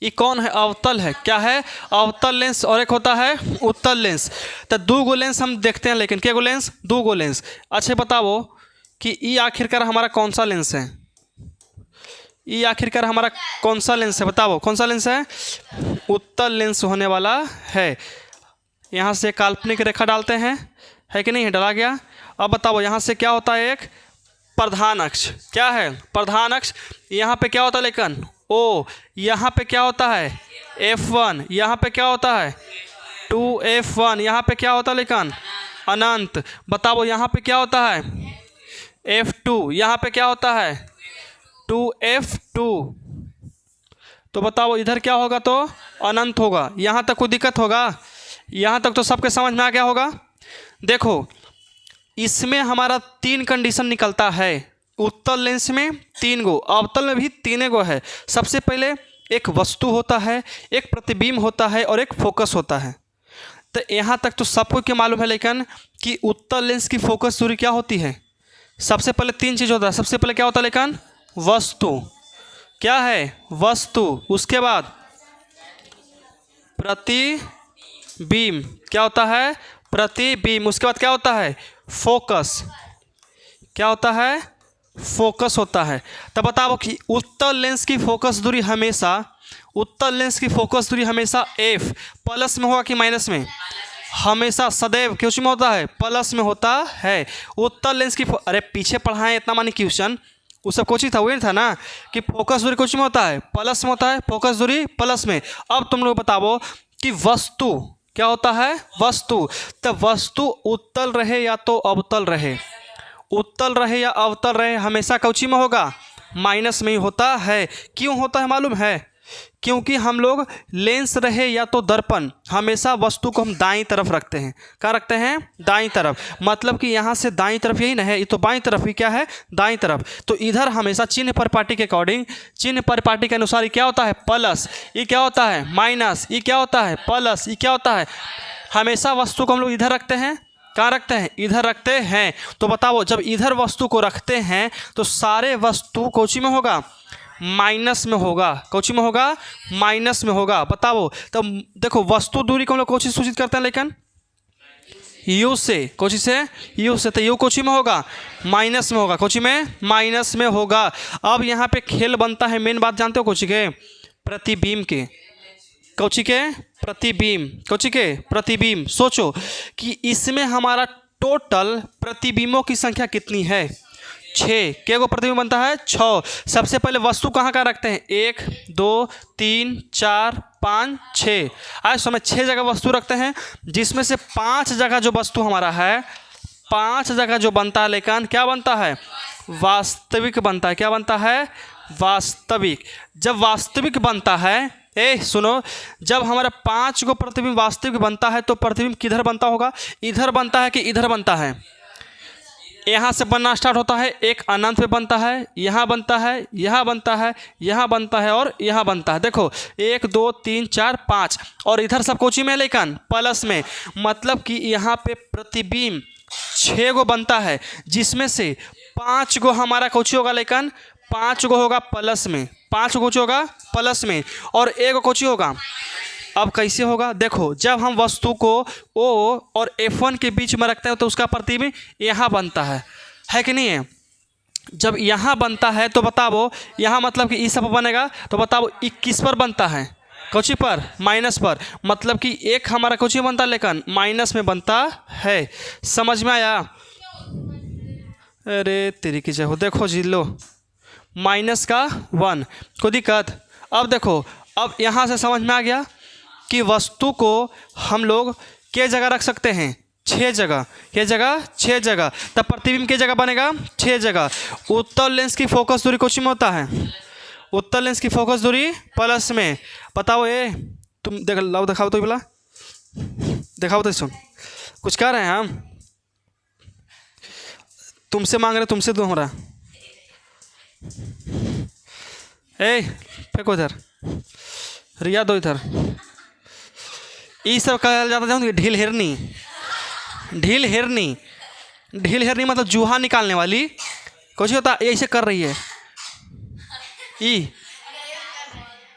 A: ये कौन है, अवतल है। क्या है? अवतल लेंस, और एक होता है उत्तल लेंस। तो 2 गो लेंस हम देखते हैं, लेकिन क्या गो लेंस? 2 गो लेंस। अच्छा बताओ कि ये आखिरकार हमारा कौन सा लेंस है? ये आखिरकार हमारा कौन सा लेंस है? बताओ कौन सा लेंस है? उत्तल लेंस होने वाला है। यहाँ से काल्पनिक रेखा डालते हैं, है कि नहीं है? डाला गया। अब बताओ यहाँ से क्या होता है, एक प्रधान अक्ष। क्या है? प्रधान अक्ष। यहाँ पे क्या होता है लेकिन O। यहाँ पे क्या होता है? F1। यहाँ पे क्या होता है? 2F1। यहाँ पे क्या होता है लेकिन अनंत। बताओ यहाँ पे क्या होता है? F2। यहाँ पे क्या होता है? 2F2। तो बताओ इधर क्या होगा? तो अनंत होगा। यहाँ तक कोई दिक्कत होगा? यहाँ तक तो सबके समझ में आ गया होगा। देखो इसमें हमारा 3 कंडीशन निकलता है। उत्तल लेंस में 3 गो, अवतल में भी 3 गो है। सबसे पहले एक वस्तु होता है, एक प्रतिबिंब होता है, और एक फोकस होता है। तो यहाँ तक तो सबको क्या मालूम है लेकिन कि उत्तल लेंस की फोकस दूरी क्या होती है? सबसे पहले 3 चीज़ होता है। सबसे पहले क्या होता है लेकिन वस्तु। क्या है? वस्तु। उसके बाद प्रतिबिंब। क्या होता है? प्रतिबिंब। उसके बाद क्या होता है? फोकस। क्या होता है? फोकस होता है। तब बताओ कि उत्तल लेंस की फोकस दूरी हमेशा F प्लस में होगा कि माइनस में? हमेशा सदैव क्वेश्चन में होता है प्लस में होता है। उत्तल लेंस की अरे पीछे पढ़ाएं इतना मानी क्वेश्चन, वो सब कोचिंग था, वही था ना कि फोकस दूरी कोचिंग में होता है प्लस में होता है, फोकस दूरी प्लस में। अब तुम लोग बताओ कि वस्तु क्या होता है, वस्तु। तब वस्तु उत्तल रहे या तो अवतल रहे, उत्तल रहे या अवतल रहे, हमेशा कोचिंग में होगा माइनस में ही होता है। क्यों होता है मालूम है? क्योंकि हम लोग लेंस रहे या तो दर्पण, हमेशा वस्तु को हम दाईं तरफ रखते हैं। क्या रखते हैं? दाईं तरफ। मतलब कि यहाँ से दाईं तरफ यही ना है, ये तो बाईं तरफ ही क्या है, दाईं तरफ। तो इधर हमेशा चिन्ह परिपाटी के अकॉर्डिंग, चिन्ह परिपाटी के अनुसार ये क्या होता है, प्लस, ये क्या होता है, माइनस, ये क्या होता है, प्लस, ये क्या होता है। हमेशा वस्तु को हम लोग इधर रखते हैं। कहाँ रखते हैं? इधर रखते हैं। तो बताओ जब इधर वस्तु को रखते हैं तो सारे वस्तु कोची में होगा, माइनस में होगा। कोची में होगा? माइनस में होगा। बताओ तब देखो वस्तु दूरी को हम लोग कोची सूचित करते हैं, लेकिन यू से, कोची से, यू से। तो यू कोची में होगा, माइनस में होगा। कोची में माइनस में होगा। अब यहाँ पे खेल बनता है, मेन बात जानते हो कोची के? प्रतिबिंब के। कोची के? प्रतिबिंब। कोची के? प्रतिबिंब। सोचो कि इसमें हमारा टोटल प्रतिबिंबों की संख्या कितनी है? 6। क्या को प्रतिबिंब बनता है? 6। सबसे पहले वस्तु कहाँ कहाँ रखते हैं? 1 2 3 4 5 6। आज समय 6 जगह वस्तु रखते हैं, जिसमें से 5 जगह जो वस्तु हमारा है, 5 जगह जो बनता है, लेकिन क्या बनता है? वास्तविक बनता है। क्या बनता है? वास्तविक। जब वास्तविक बनता है, सुनो, जब हमारा 5 को प्रतिबिंब वास्तविक बनता है तो प्रतिबिंब किधर बनता होगा? इधर बनता है कि इधर बनता है? यहाँ से बनना स्टार्ट होता है, एक अनंत पे बनता है, यहाँ बनता है, यहाँ बनता है, यहाँ बनता है और यहाँ बनता है। देखो 1 2 3 4 5 और इधर सब कोची में, लेकिन प्लस में। मतलब कि यहाँ पे प्रतिबिंब 6 गो बनता है, जिसमें से 5 गो हमारा कोची होगा, लेकिन 5 गो होगा प्लस में, 5 गो कोची होगा प्लस में, और 1 कोची होगा। अब कैसे होगा? देखो जब हम वस्तु को O और F1 के बीच में रखते हैं तो उसका प्रतिबिंब यहाँ बनता है कि नहीं है? जब यहाँ बनता है तो बताओ यहाँ मतलब कि इस सब बनेगा, तो बताओ 21 पर बनता है। कोची पर? माइनस पर। मतलब कि एक हमारा कोची बनता है, लेकिन माइनस में बनता है। समझ में आया? अरे तेरी की जय हो। देखो जी लो, माइनस का 1, कोई दिक्कत? अब देखो, अब यहाँ से समझ में आ गया कि वस्तु को हम लोग क्या जगह रख सकते हैं? 6 जगह। क्या जगह? 6 जगह। तब प्रतिबिंब की जगह बनेगा 6 जगह। उत्तल लेंस की फोकस दूरी कोची में होता है? उत्तल लेंस की फोकस दूरी प्लस में। बताओ ये तुम देख लो, दिखाओ तो बोला, दिखाओ तो। सुन, कुछ कह रहे हैं हम, तुमसे मांग रहे, तुमसे दो हमारा। फेंको इधर, रिया दो इधर। ये सब कहा जाता है ढील हिरनी। ढील हिरनी, ढील हिरनी मतलब जूहा निकालने वाली। कुछ होता ये ऐसे कर रही है। ई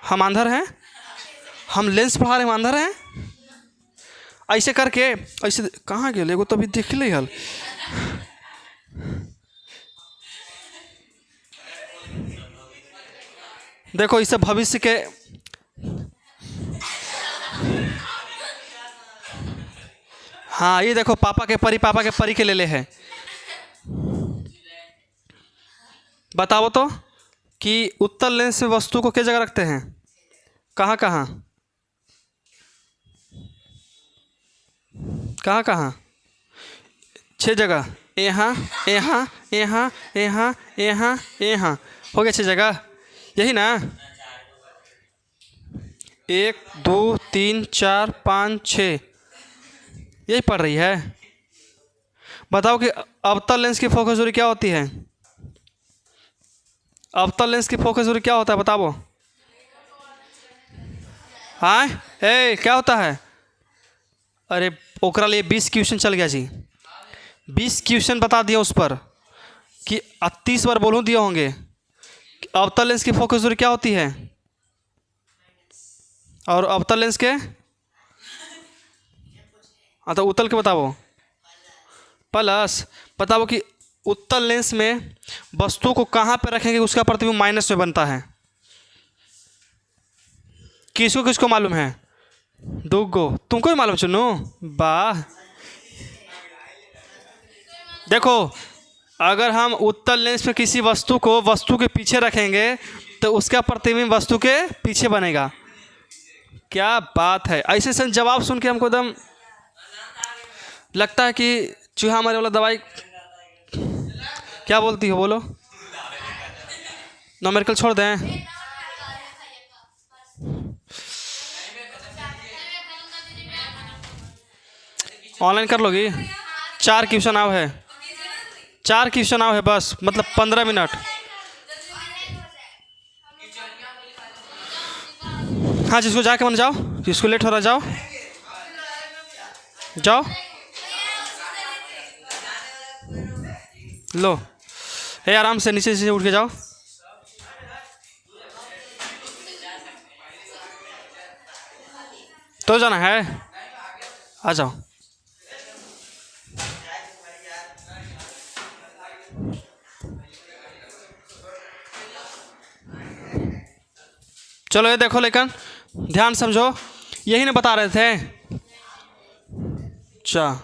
A: हम अंधर हैं? हम लेंस पढ़ा रहे हैं, हम अंधर हैं? ऐसे करके ऐसे कहाँ गए? एगो तो अभी देख ले हल। देखो इसे भविष्य के, हाँ ये देखो पापा के परी के ले है। बताओ तो कि उत्तल लेंस में वस्तु को किस जगह रखते हैं? कहाँ कहाँ? कहाँ कहाँ? 6 जगह। यहाँ यहाँ यहाँ यहाँ यहाँ यहाँ, हो गया 6 जगह, यही ना? 1 2 3 4 5 6, यही पड़ रही है। बताओ कि अवतल लेंस की फोकस दूरी क्या होती है? अवतल लेंस की फोकस दूरी क्या होता है? बताओ। हाँ क्या होता है? अरे ओकरा लिए 20 क्वेश्चन चल गया जी। 20 क्वेश्चन बता दिया उस पर कि 30 बार बोलूँ दिए होंगे। अवतल लेंस की फोकस दूरी क्या होती है? और अवतल लेंस के, हाँ तो उत्तल के बताओ। प्लस। बताओ कि उत्तल लेंस में वस्तु को कहाँ पे रखेंगे उसका प्रतिबिंब माइनस में बनता है? किसको किसको मालूम है? दुगो तुमको भी मालूम चुनू। वाह। देखो अगर हम उत्तल लेंस में किसी वस्तु के पीछे रखेंगे तो उसका प्रतिबिंब वस्तु के पीछे बनेगा। क्या बात है। ऐसे ऐसे जवाब सुन के हमको एकदम लगता है कि चूहा मारे वाला दवाई। क्या बोलती हो बोलो। न्यूमेरिकल छोड़ दें। ऑनलाइन कर लोगी। 4 क्वेश्चन आव है, 4 क्वेश्चन आव है बस, मतलब 15 मिनट। हाँ जिसको जाके मन जाओ, जिसको लेट हो रहा जाओ जाओ। लो हे आराम से नीचे से उठ के जाओ। तो जाना है, आ जाओ। चलो ये देखो, लेकिन ध्यान समझो, यही ना बता रहे थे। अच्छा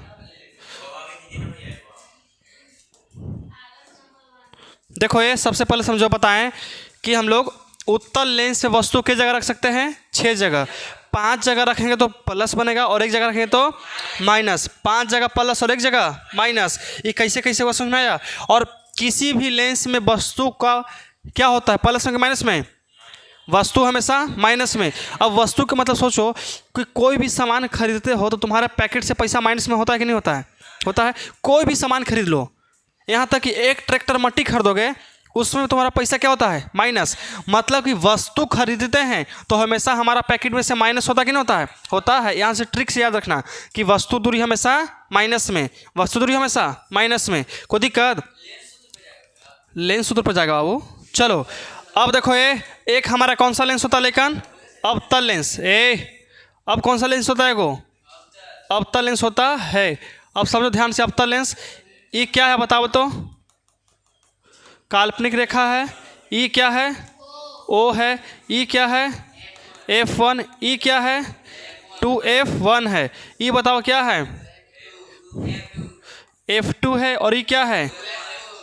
A: देखो, ये सबसे पहले समझो बताएं कि हम लोग उत्तल लेंस से वस्तु किस जगह रख सकते हैं? 6 जगह। 5 जगह रखेंगे तो प्लस बनेगा और 1 जगह रखेंगे तो माइनस। 5 जगह प्लस और 1 जगह माइनस। ये कैसे कैसे वो समझ में आया? और किसी भी लेंस में वस्तु का क्या होता है? प्लस में कि माइनस में? वस्तु हमेशा माइनस में। अब वस्तु का मतलब सोचो कि कोई भी सामान खरीदते हो तो तुम्हारे पैकेट से पैसा माइनस में होता है कि नहीं होता है? होता है। कोई भी सामान खरीद लो, यहाँ तक कि एक ट्रैक्टर मट्टी खरीदोगे उसमें तुम्हारा पैसा क्या होता है? माइनस। मतलब कि वस्तु खरीदते हैं तो हमेशा हमारा पैकेट में से माइनस होता कि नहीं होता है? होता है। यहाँ से ट्रिक से याद रखना कि वस्तु दूरी हमेशा माइनस में, वस्तु दूरी हमेशा माइनस में। कोई दिक्कत? लेंस सूत्र पर जाएगा बाबू। चलो अब देखो, ये एक हमारा कौन सा लेंस होता है? लेकिन अवतल लेंस। अब कौन सा लेंस होता है? वो अवतल लेंस होता है। अब समझो ध्यान से, अवतल लेंस ये क्या है बताओ तो? काल्पनिक रेखा है। ई क्या है? ओ है। ई क्या है? F1। ई क्या है? 2F1 है। ई बताओ क्या है? F2 है। और ई क्या है?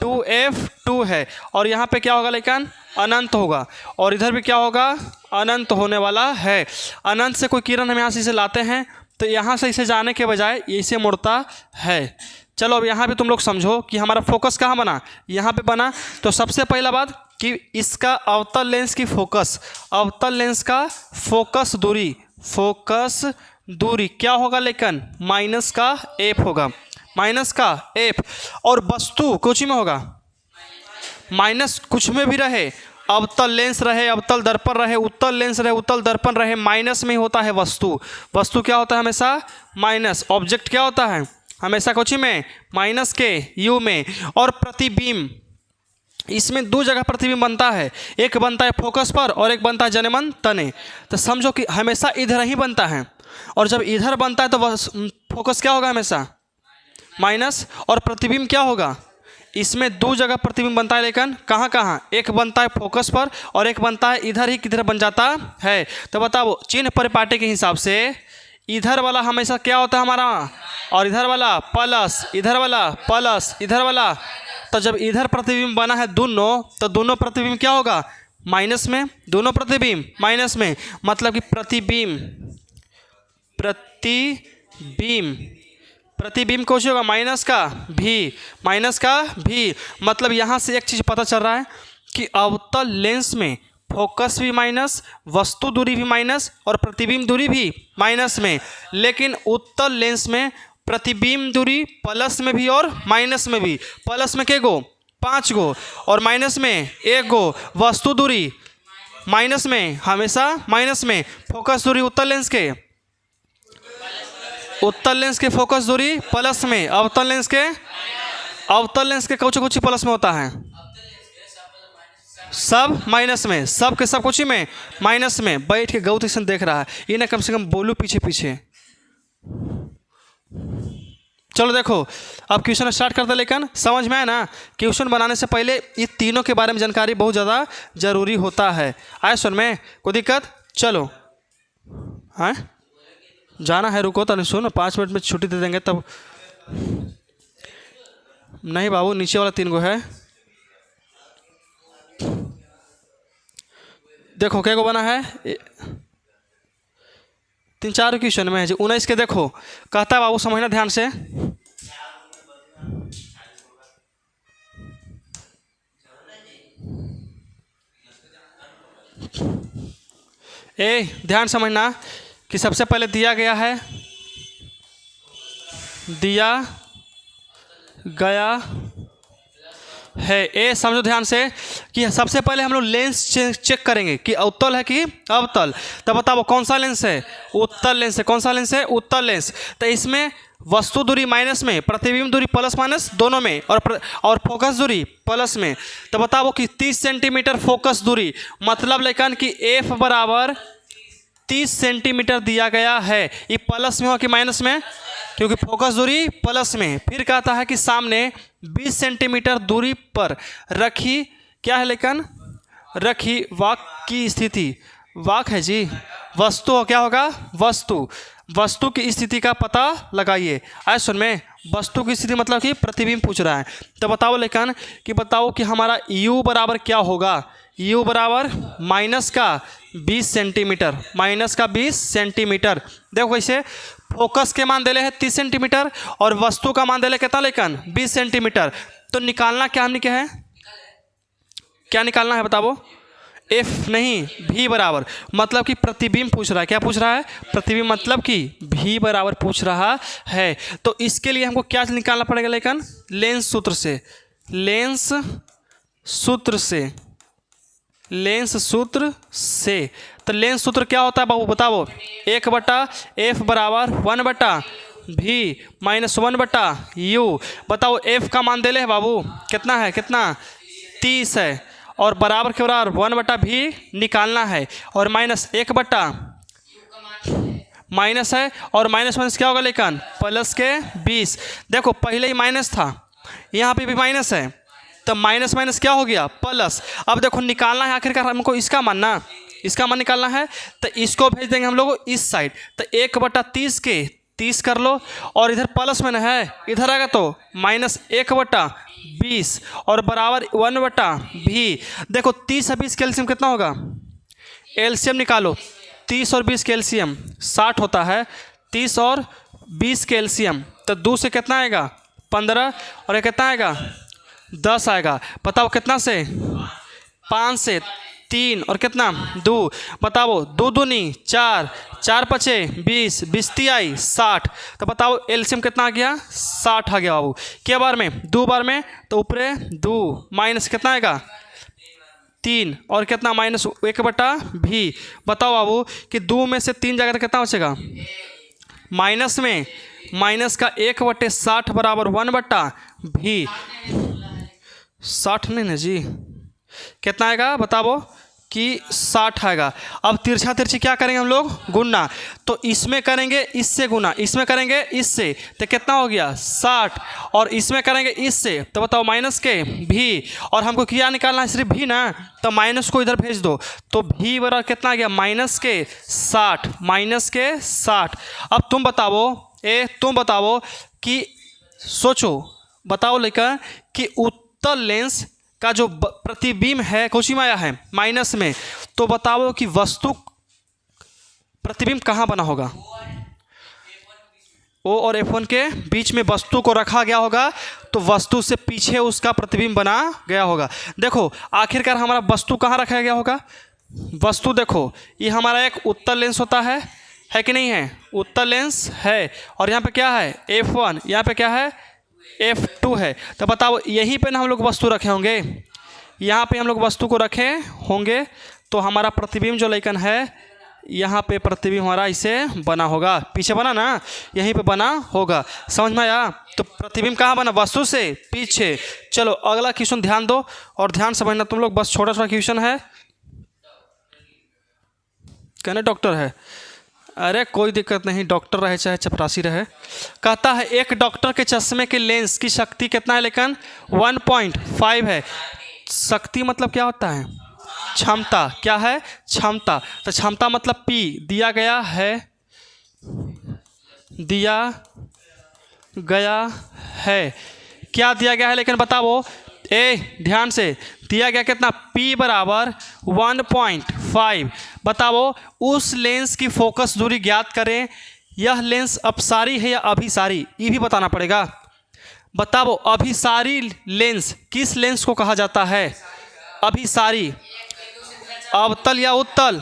A: 2F2 है। और यहाँ पे क्या होगा लेकिन? अनंत होगा। और इधर भी क्या होगा? अनंत होने वाला है। अनंत से कोई किरण हम यहाँ से इसे लाते हैं तो यहाँ से इसे जाने के बजाय इसे मुड़ता है। चलो अब यहाँ पे तुम लोग समझो कि हमारा फोकस कहाँ बना? यहाँ पे बना। तो सबसे पहला बात कि इसका अवतल लेंस की फोकस, अवतल लेंस का फोकस दूरी क्या होगा लेकिन? माइनस का एफ होगा, माइनस का एफ। और वस्तु कुछ में होगा, माइनस कुछ में भी रहे, अवतल लेंस रहे, अवतल दर्पण रहे, उत्तल लेंस रहे, उत्तल दर्पण रहे, माइनस में ही होता है वस्तु। वस्तु क्या होता है? हमेशा माइनस। ऑब्जेक्ट क्या होता है? हमेशा कुछ में माइनस के यू में। और प्रतिबिंब, इसमें 2 जगह प्रतिबिंब बनता है। एक बनता है फोकस पर और एक बनता है जनेमन तने। तो समझो कि हमेशा इधर ही बनता है। और जब इधर बनता है तो फोकस क्या होगा? हमेशा माइनस। और प्रतिबिंब क्या होगा? इसमें 2 जगह प्रतिबिंब बनता है, लेकिन कहाँ कहाँ? एक बनता है फोकस पर और एक बनता है इधर ही किधर बन जाता है। तो बताओ, चिन्ह परिपाटी के हिसाब से इधर वाला हमेशा क्या होता है हमारा? और इधर वाला प्लस, इधर वाला प्लस, इधर वाला। तो जब इधर प्रतिबिंब बना है दोनों, तो दोनों प्रतिबिंब क्या होगा? माइनस में। दोनों प्रतिबिंब माइनस में, मतलब कि प्रतिबिंब कौन सा होगा? माइनस का भी, माइनस का भी। मतलब यहाँ से एक चीज़ पता चल रहा है कि अवतल लेंस में फोकस भी माइनस, वस्तु दूरी भी माइनस और प्रतिबिंब दूरी भी माइनस में। लेकिन उत्तल लेंस में प्रतिबिंब दूरी प्लस में भी और माइनस में भी। प्लस में के गो? 5 गो। और माइनस में 1 गो। वस्तु दूरी माइनस में, हमेशा माइनस में। फोकस दूरी उत्तल लेंस के फोकस दूरी प्लस में। अवतल लेंस के कुछ प्लस में होता है, सब माइनस में। सब के सब कुछ में माइनस में। बैठ के गौत ऐसा देख रहा है, इन्हें कम से कम बोलू पीछे पीछे। चलो देखो अब क्वेश्चन स्टार्ट करते। लेकिन समझ में आया ना? क्वेश्चन बनाने से पहले ये तीनों के बारे में जानकारी बहुत ज़्यादा जरूरी होता है। आए सुन में? कोई दिक्कत? चलो हाँ जाना है, रुको तो, सुनो 5 मिनट में छुट्टी दे देंगे तब। नहीं बाबू, नीचे वाला 3 गो है। देखो क्या को बना है, 3-4 क्वेश्चन में है जी। 19 के देखो, कहता है बाबू समझना ध्यान से। ध्यान समझना कि सबसे पहले दिया गया है, दिया गया है। समझो ध्यान से कि सबसे पहले हम लोग लेंस चेक करेंगे कि अवतल है कि अवतल। तब बताओ कौन सा लेंस है, उत्तल लेंस है। कौन सा लेंस है, उत्तल लेंस। तो इसमें वस्तु दूरी माइनस में, प्रतिबिंब दूरी प्लस माइनस दोनों में, और फोकस दूरी प्लस में। तो बताओ कि 30 सेंटीमीटर फोकस दूरी, मतलब लेकिन कि एफ बराबर 30 सेंटीमीटर दिया गया है। ये प्लस में हो कि माइनस में, क्योंकि फोकस दूरी प्लस में। फिर कहता है कि सामने 20 सेंटीमीटर दूरी पर रखी, क्या है लेकिन, रखी वाक की स्थिति। वाक है जी, वस्तु हो, क्या होगा, वस्तु। वस्तु की स्थिति का पता लगाइए। आए सुन में, वस्तु की स्थिति मतलब कि प्रतिबिंब पूछ रहा है। तो बताओ लेकिन कि बताओ कि हमारा u बराबर क्या होगा। u बराबर माइनस का 20 सेंटीमीटर, माइनस का 20 सेंटीमीटर। देखो कैसे, फोकस के मान दे है 30 सेंटीमीटर और वस्तु का मान दे कितना लेकिन 20 सेंटीमीटर। तो निकालना क्या हमने क्या है, क्या निकालना है बताओ। एफ नहीं, भी बराबर, मतलब कि प्रतिबिंब पूछ रहा है। क्या पूछ रहा है, प्रतिबिंब, मतलब कि भी बराबर पूछ रहा है। तो इसके लिए हमको क्या निकालना पड़ेगा लेकिन, लेंस सूत्र से। लेंस सूत्र से, लेंस सूत्र से। तो लेंस सूत्र क्या होता है बाबू बताओ। 1/f बराबर 1/v माइनस 1/u। बताओ एफ का मान दे ले बाबू, कितना है, कितना, 30 है, और बराबर के बराबर 1/v निकालना है, और माइनस 1/ माइनस है, और माइनस माइनस क्या होगा लेकिन, प्लस के 20। देखो पहले ही माइनस था, यहाँ पे भी माइनस है, तो माइनस माइनस क्या हो गया, प्लस। अब देखो निकालना है आखिरकार हमको इसका मान ना, इसका मान निकालना है। तो इसको भेज देंगे हम लोग इस साइड। तो 1/30 के 30 कर लो, और इधर प्लस में है, इधर आएगा तो माइनस 1/20 और बराबर 1/v। देखो 30 और 20 का एलसीएम कितना होगा, एलसीएम निकालो। 30 और 20 का एलसीएम 60 होता है। 30 और 20 का एलसीएम, तो 2 से कितना आएगा, 15, और ये कितना आएगा, 10 आएगा। बताओ कितना से, 5 से 3, और कितना 2। बताओ 2 दूनी 4, 4 पचे 20, 20 तिहाई 60। तो बताओ एलसीएम कितना आ गया, 60 आ गया बाबू। क्या बार में, 2 बार में, तो ऊपरे 2 माइनस कितना आएगा, 3, और कितना माइनस 1/v। बताओ बाबू कि 2 में से 3 जाएगा तो कितना बचेगा, माइनस में, माइनस का 1/60 बराबर 1/v। 60 नहीं ना जी, कितना आएगा बताओ कि 60 आएगा। अब तिरछा तिरछी क्या करेंगे हम लोग, गुना। तो इसमें करेंगे इससे गुना, इसमें करेंगे इससे, तो कितना हो गया 60, और इसमें करेंगे इससे, तो बताओ माइनस के भी। और हमको क्या निकालना है, सिर्फ भी ना, तो माइनस को इधर भेज दो। तो भी बराबर कितना आ गया, माइनस के 60, माइनस के 60। अब तुम बताओ, तुम बताओ कि सोचो, बताओ लेकर कि उत्तल लेंस का जो प्रतिबिंब है कौशी में आया है, माइनस में। तो बताओ कि वस्तु प्रतिबिंब कहाँ बना होगा, O और F1 के बीच में वस्तु को रखा गया होगा, तो वस्तु से पीछे उसका प्रतिबिंब बना गया होगा। देखो आखिरकार हमारा वस्तु कहाँ रखा गया होगा, वस्तु देखो ये हमारा एक उत्तल लेंस होता है कि नहीं है, उत्तल लेंस है। और यहाँ पे क्या है, F1, यहाँ पे क्या है, F2 है। तो बताओ यहीं पे ना हम लोग वस्तु रखे होंगे, यहाँ पे हम लोग वस्तु को रखे होंगे, तो हमारा प्रतिबिंब जो लेकिन है, यहाँ पे प्रतिबिंब हमारा इसे बना होगा, पीछे बना ना, यहीं पे बना होगा। समझ में आया। तो प्रतिबिंब कहाँ बना, वस्तु से पीछे। चलो अगला क्वेश्चन ध्यान दो और ध्यान समझना तुम लोग, बस छोटा छोटा क्वेश्चन है। कहने डॉक्टर है, अरे कोई दिक्कत नहीं, डॉक्टर रहे चाहे चपरासी रहे। कहता है एक डॉक्टर के चश्मे के लेंस की शक्ति कितना है, लेकिन 1.5 है। शक्ति मतलब क्या होता है, क्षमता। क्या है, क्षमता। तो क्षमता मतलब P दिया गया है, दिया गया है। क्या दिया गया है लेकिन बताओ, ध्यान से, दिया गया कितना, P बराबर 1.5। बताओ उस लेंस की फोकस दूरी ज्ञात करें। यह लेंस अपसारी है या अभिसारी, ये भी बताना पड़ेगा। बताओ अभिसारी लेंस किस लेंस को कहा जाता है? अभिसारी, अवतल या उत्तल?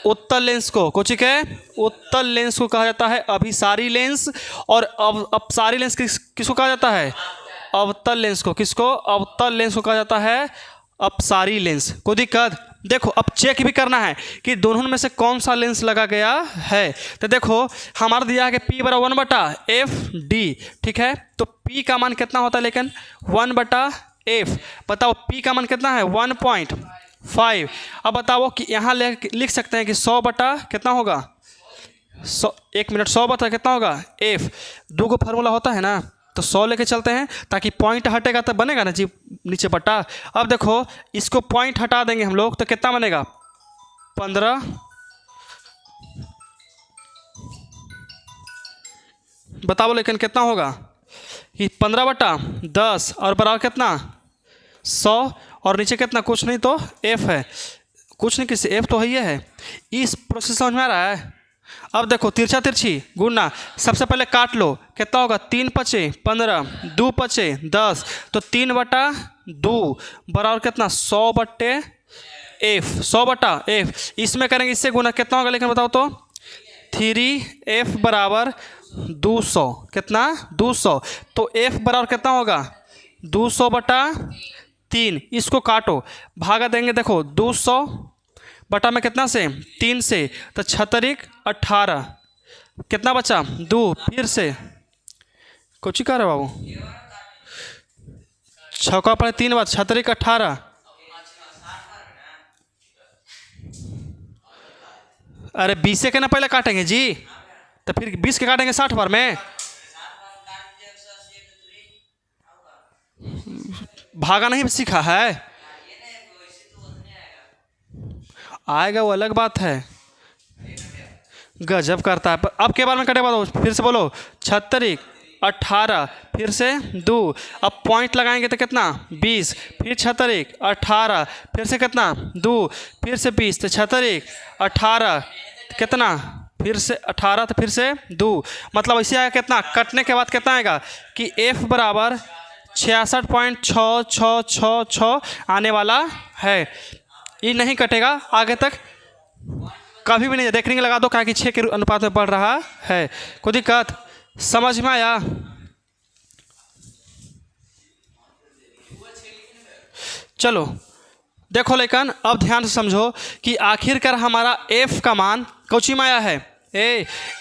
A: उत्तल लेंस को, कोचिक है, उत्तल लेंस को कहा जाता है अभिसारी लेंस। और अपसारी लेंस किसको कहा जाता है? अवतल लेंस को। किसको? अवतल लेंस को कहा जाता है अपसारी लेंस। कोई दिक्कत? देखो अब चेक भी करना है कि दोनों में से कौन सा लेंस लगा गया है। तो देखो हमारा दिया है कि P बराबर 1/FD, ठीक है। तो P का मान कितना होता है लेकिन 1/F। बताओ P का मान कितना है? 1.5। अब बताओ कि यहाँ लिख सकते हैं कि 100 बटा कितना होगा? 100, 1 मिनट, 100 बटा कितना होगा? F। दो को फार्मूला होता है ना, तो 100 लेके चलते हैं ताकि पॉइंट हटेगा तब बनेगा ना जी नीचे बटा। अब देखो इसको पॉइंट हटा देंगे हम लोग तो कितना बनेगा? 15। बताओ लेकिन कितना होगा? ये 15/10 और बराबर कितना? 100। और नीचे कितना? कुछ नहीं तो F है। कुछ नहीं, किसी F तो है, ये है। इस प्रोसेस समझ में आ रहा है? अब देखो तिरछा तिरछी गुणना, सबसे पहले काट लो, कितना होगा? 3 पचे 15, 2 पचे 10, तो 3/2 बराबर कितना? 100/F। 100/F इसमें करेंगे, इससे गुना कितना होगा लेकिन बताओ तो? 3F बराबर 200। कितना? 200। तो F बराबर कितना होगा? 200/3। इसको काटो, भागा देंगे, देखो 200 बटा में कितना से? 3 से, तो 18। कितना बचा? 2। फिर से कुछ ही कर रहे बाबू, 6 का पड़े 3 बार, 18। अरे 20 के ना पहले काटेंगे जी, तो फिर 20 के काटेंगे 60 बार में। भागा नहीं सीखा है? आएगा वो अलग बात है। गजब करता है। अब के बार में कटे बात, फिर से बोलो। 36, 18, फिर से 2। अब पॉइंट लगाएंगे तो कितना? 20, फिर 36, 18, फिर से कितना? 2, फिर से 20, तो 36, 18 कितना? फिर से 18, तो फिर से 2। मतलब ऐसे आएगा कितना? कटने के बाद कितना आएगा कि F बराबर 66.6666 आने वाला है। ये नहीं कटेगा आगे तक कभी भी नहीं। देखने लगा दो, क्या कि 6 के अनुपात में बढ़ रहा है। कोई दिक्कत? समझ में आया? चलो देखो लेकिन अब ध्यान से समझो कि आखिरकार हमारा F का मान कौची में आया है?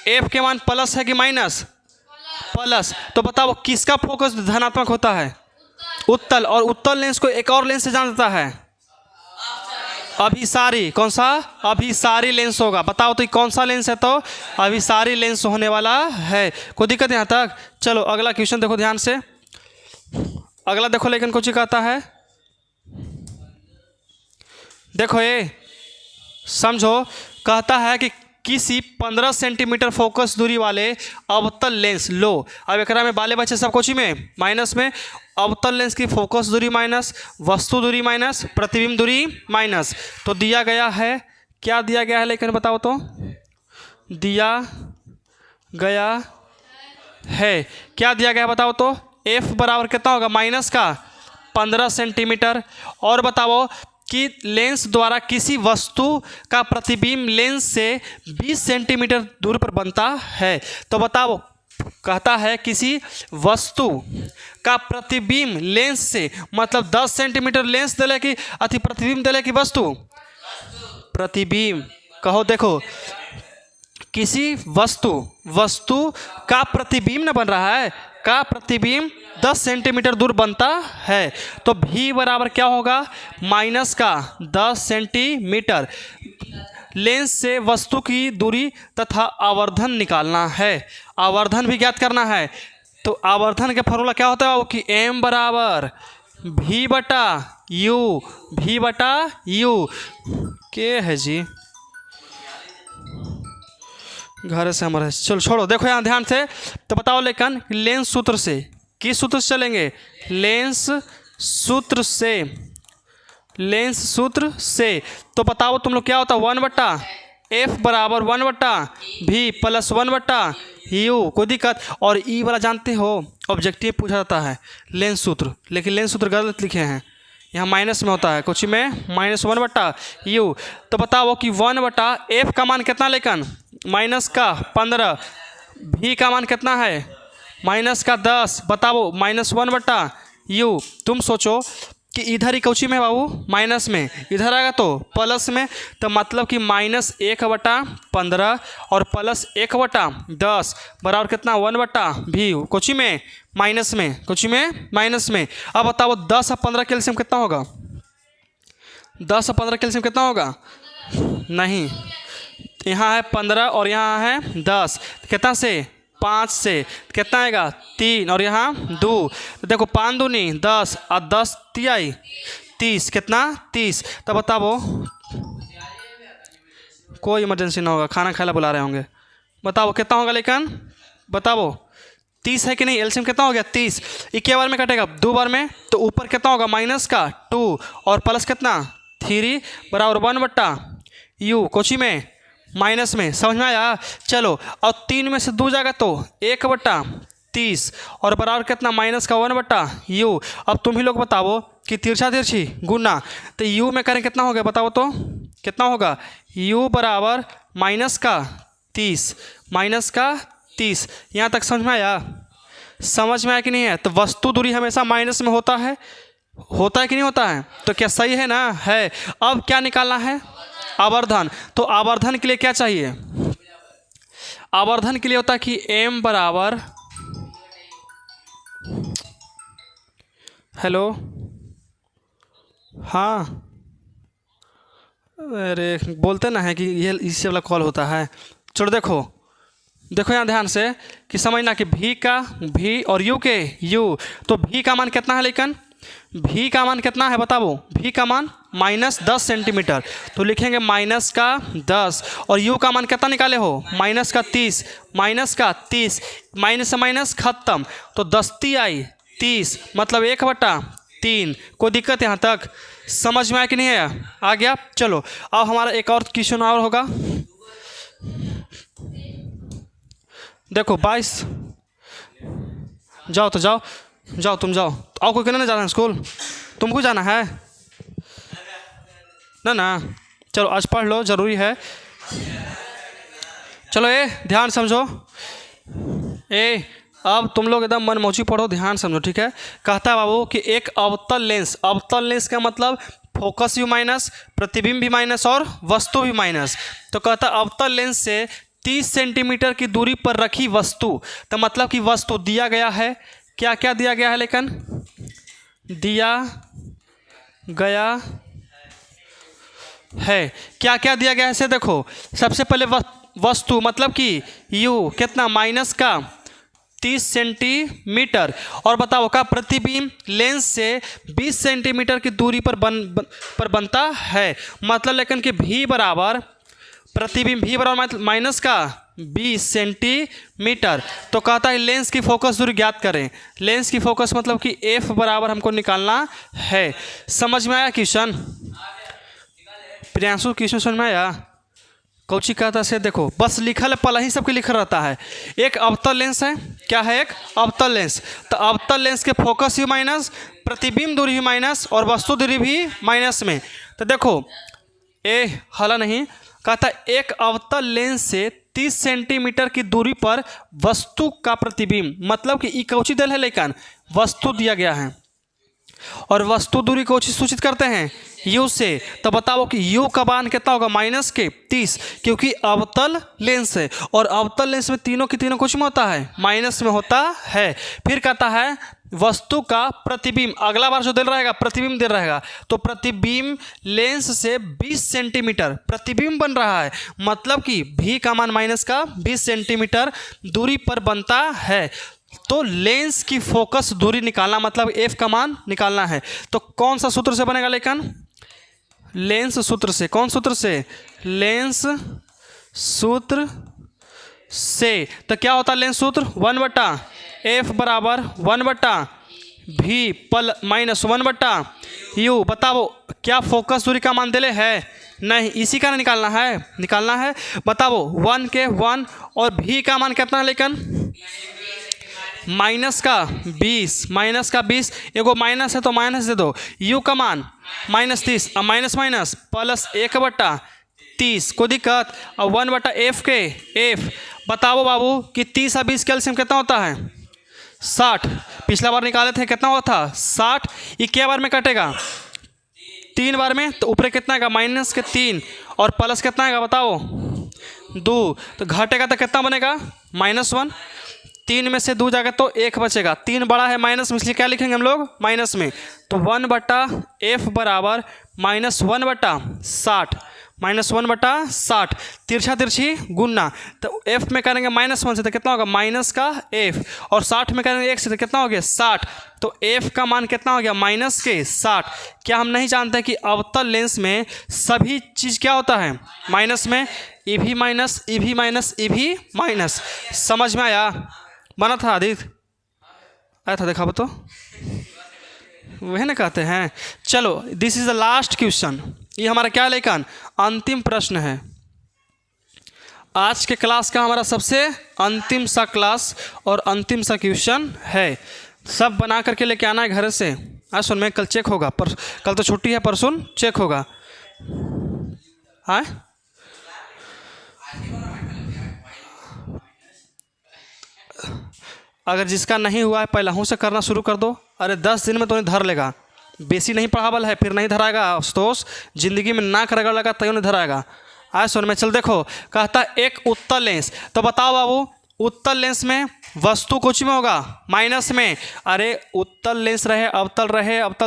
A: F के मान प्लस है कि माइनस? प्लस। तो बताओ किसका फोकस धनात्मक होता है? उत्तल। और उत्तल लेंस को एक और लेंस से जान देता है, अभिसारी। कौन सा? अभिसारी लेंस होगा। बताओ तो कौन सा लेंस है? तो अभिसारी लेंस होने वाला है। कोई दिक्कत यहाँ तक? चलो अगला क्वेश्चन देखो ध्यान से। अगला देखो लेकिन कुछ कहता है, देखो ये समझो, कहता है कि किसी 15 सेंटीमीटर फोकस दूरी वाले अवतल लेंस लो। अब एक में बाले बच्चे सब कुछ में माइनस में, अवतल लेंस की फोकस दूरी माइनस, वस्तु दूरी माइनस, प्रतिबिंब दूरी माइनस। तो दिया गया है, क्या दिया गया है लेकिन बताओ तो? दिया गया है, क्या दिया गया बताओ तो? F बराबर कितना होगा? माइनस का 15 सेंटीमीटर। और बताओ कि लेंस द्वारा किसी वस्तु का प्रतिबिंब लेंस से 20 सेंटीमीटर दूर पर बनता है। तो बताओ, कहता है किसी वस्तु का प्रतिबिंब लेंस से, मतलब 10 सेंटीमीटर लेंस दिले कि अति प्रतिबिंब दिले कि वस्तु? प्रतिबिंब। कहो देखो, किसी वस्तु का प्रतिबिंब न बन रहा है, का प्रतिबिंब 10 सेंटीमीटर दूर बनता है। तो V बराबर क्या होगा? माइनस का 10 सेंटीमीटर। लेंस से वस्तु की दूरी तथा आवर्धन निकालना है, आवर्धन भी ज्ञात करना है। तो आवर्धन का फॉर्मूला क्या होता है वो कि M बराबर V बटा U, V बटा U के है जी। घर से हमारे, चलो छोड़ो। देखो यहाँ ध्यान से, तो बताओ लेकिन लेंस सूत्र से, किस सूत्र से चलेंगे? लेंस सूत्र से, लेंस सूत्र से। तो बताओ तुम लोग क्या होता है, 1/f बराबर 1/v प्लस 1/u। कोई दिक्कत? और ई वाला जानते हो ऑब्जेक्टिव पूछा जाता है लेंस सूत्र, लेकिन लेंस सूत्र गलत लिखे हैं, यहाँ माइनस में होता है, कुछ में -1/u। तो बताओ कि 1/f का मान कितना लेकिन माइनस का 15, v का मान कितना है माइनस का 10। बताओ -1/u। तुम सोचो कि इधर ही कौची में है बाबू, माइनस में, इधर आएगा तो प्लस में, तो मतलब कि -1/15 और प्लस 1/10 बराबर कितना 1/v। कौची में? माइनस में। कौची में? माइनस में। अब बताओ 10 और 15 का एलसीएम कितना होगा? 10 और 15 का एलसीएम कितना होगा? नहीं, यहाँ है 15 और यहाँ है 10, कितना से? 5 से। कितना आएगा? 3 और यहाँ 2। तो देखो 5 दूनी 10 और 10 तियाई 30, कितना? 30। तब बताओ, कोई इमरजेंसी ना होगा, खाना खाने बुला रहे होंगे। बताओ कितना होगा लेकिन, बताओ 30 है कि नहीं? एलसीएम कितना हो गया? 30। ये क्या बार में कटेगा? 2 बार में। तो ऊपर कितना होगा? माइनस का 2 और प्लस कितना? 3 बराबर 1/u। कोची में? माइनस में। समझ में आया? चलो, और 3 में से 2 जाएगा तो 1/30 और बराबर कितना? माइनस का 1/u। अब तुम ही लोग बताओ कि तिरछा तिरछी गुना, तो u में करें कितना हो गया? बताओ तो कितना होगा? u बराबर माइनस का 30, माइनस का 30। यहाँ तक समझ में आया? समझ में आया कि नहीं है? तो वस्तु दूरी हमेशा माइनस में होता है कि नहीं होता है? तो क्या सही है ना? है। अब क्या निकालना है? आवर्धन। तो आवर्धन के लिए क्या चाहिए? आवर्धन के लिए होता है कि m बराबर, हेलो, हाँ, अरे बोलते ना है कि ये इससे वाला कॉल होता है। चलो देखो, देखो यहाँ ध्यान से कि समझना कि v का v और u के u। तो v का मान कितना है लेकिन? v का मान कितना है बताओ? v का मान -10 सेंटीमीटर। तो लिखेंगे माइनस का 10 और u का मान कितना निकाले हो? माइनस का 30, माइनस का 30, माइनस से माइनस खत्म, तो 10 आई 30 मतलब 1/3। कोई दिक्कत यहाँ तक? समझ में आया कि नहीं है? आ गया। चलो अब हमारा एक और क्वेश्चन और होगा। देखो 22, जाओ तो जाओ, जाओ तुम जाओ। और कोई कहना जाना है स्कूल? तुमको जाना है ना? ना, चलो आज पढ़ लो, ज़रूरी है। चलो ये ध्यान समझो, अब तुम लोग एकदम मनमौजी पढ़ो, ध्यान समझो, ठीक है? कहता है बाबू कि एक अवतल लेंस, अवतल लेंस का मतलब फोकस भी माइनस, प्रतिबिंब भी माइनस और वस्तु भी माइनस। तो कहता है अवतल लेंस से 30 सेंटीमीटर की दूरी पर रखी वस्तु, तो मतलब कि वस्तु दिया गया है। क्या क्या दिया गया है लेकिन? दिया गया है। क्या क्या दिया गया है से देखो, सबसे पहले वस्तु मतलब कि u कितना? माइनस का 30 सेंटीमीटर। और बताओ का प्रतिबिंब लेंस से 20 सेंटीमीटर की दूरी पर बनता है। मतलब लेकिन कि v बराबर प्रतिबिंब, v बराबर माइनस का 20 सेंटीमीटर। तो कहता है लेंस की फोकस दूरी ज्ञात करें। लेंस की फोकस मतलब कि f बराबर हमको निकालना है। समझ में आया क्वेश्चन? प्रियांशु क्वेश्चन समझ में आया? कौची कहता से देखो, बस लिखल पहला ही सबके लिखल रहता है। एक अवतल लेंस है, क्या है? एक अवतल लेंस। तो अवतल लेंस के फोकस भी माइनस, प्रतिबिंब दूरी भी माइनस और वस्तु दूरी भी माइनस में। तो देखो हला नहीं, कहता एक अवतल लेंस से 30 सेंटीमीटर की दूरी पर वस्तु का प्रतिबिंब, मतलब कि ई कौची दिल है लेकिन वस्तु दिया गया है और वस्तु दूरी को सूचित करते हैं u से। तो बताओ कि u का मान कितना होगा? माइनस के 30, क्योंकि अवतल लेंस है और अवतल लेंस में तीनों की तीनों कुछ में होता है? माइनस में होता है। फिर कहता है वस्तु का प्रतिबिंब, अगला बार जो दिल रहेगा प्रतिबिंब दिल रहेगा, तो प्रतिबिंब लेंस से 20 सेंटीमीटर प्रतिबिंब बन रहा है, मतलब कि v का मान माइनस का 20 सेंटीमीटर दूरी पर बनता है। तो लेंस की फोकस दूरी निकालना मतलब f का मान निकालना है। तो कौन सा सूत्र से बनेगा लेकिन? लेंस सूत्र से। कौन सूत्र से? लेंस सूत्र से। तो क्या होता है लेंस सूत्र 1/f बराबर 1/v पल माइनस 1/u। बताओ क्या फोकस दूरी का मान दिले है? नहीं, इसी का निकालना है। बताओ 1 के 1 और v का मान कितना है लेकिन माइनस का 20 एगो माइनस है तो माइनस दे दो। u का मान -30 अब माइनस प्लस 1/30 कोई दिक्कत। और 1/f के f। बताओ बाबू कि 30 और 20 कैल्शियम कितना होता है 60। पिछला बार निकाले थे कितना हुआ था 60। ये क्या बार में कटेगा 3 बार में, तो ऊपर कितना आएगा -3 और प्लस कितना आएगा बताओ 2। तो घटेगा तो कितना बनेगा -1। 3 में से 2 जाएगा तो 1 बचेगा। 3 बड़ा है माइनस में, इसलिए क्या लिखेंगे हम लोग माइनस में। तो 1/f बराबर -1/60 -1/60 तिरछी गुना। तो f में करेंगे -1 से तो कितना होगा माइनस का f और 60 में करेंगे 1 से तो कितना हो गया 60। तो f का मान कितना हो गया -60। क्या हम नहीं जानते कि अवतल लेंस में सभी चीज़ क्या होता है माइनस में, e भी माइनस। समझ में आया? बना था आदित्य? आया था देखा तो वही ना कहते हैं। चलो this is the last question. ये हमारा क्या लेकिन अंतिम प्रश्न है आज के क्लास का, हमारा सबसे अंतिम सा क्लास और अंतिम सा क्वेश्चन है। सब बना करके लेके आना है घर से। आज सुन में कल चेक होगा, पर कल तो छुट्टी है, परसों चेक होगा। हाँ अगर जिसका नहीं हुआ है पहले से करना शुरू कर दो। अरे 10 दिन में तो नहीं धर लेगा। बेसी नहीं पढ़ावल है फिर नहीं धराएगा। अफसोस जिंदगी में ना करेगा लगा तय नहीं धराएगा। आज सुन में चल देखो, कहता एक उत्तल लेंस। तो बताओ बाबू उत्तल लेंस में वस्तु कुछ में होगा माइनस में। अरे उत्तल लेंस रहे, अवतल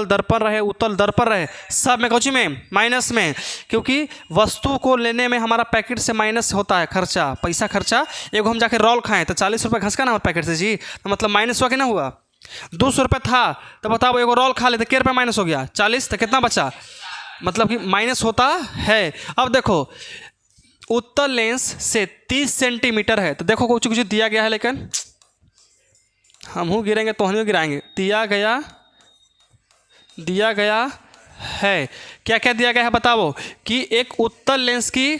A: दर्पण रहे, उत्तल दर्पण रहे, सब में कुछ में माइनस में। क्योंकि वस्तु को लेने में हमारा पैकेट से माइनस होता है खर्चा, पैसा खर्चा। एगो हम जाके रोल खाएं तो 40 रुपये घसका ना पैकेट से जी, तो मतलब माइनस हुआ कि ना हुआ। 200 रुपये था तो बताओ एगो रोल खा ले तो कितने रुपये माइनस हो गया 40, तो कितना बचा, मतलब कि माइनस होता है। अब देखो उत्तल लेंस से 30 सेंटीमीटर है, तो देखो कुछ कुछ दिया गया है, लेकिन हम गिरेंगे तो हम गिराएंगे। दिया गया है क्या क्या दिया गया है बताओ कि एक उत्तल लेंस की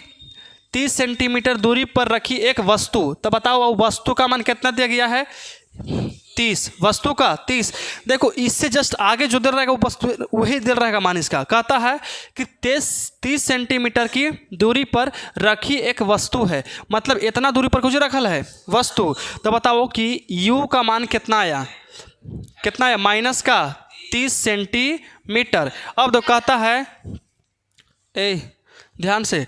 A: 30 सेंटीमीटर दूरी पर रखी एक वस्तु। तो बताओ वस्तु का मान कितना दिया गया है 30, वस्तु का 30। देखो इससे जस्ट आगे जो दे रहेगा वो वस्तु वही दे रहेगा मान। इसका कहता है कि 30 सेंटीमीटर की दूरी पर रखी एक वस्तु है, मतलब इतना दूरी पर कुछ रखल है वस्तु। तो बताओ कि u का मान कितना आया माइनस का 30 सेंटीमीटर। अब तो कहता है ध्यान से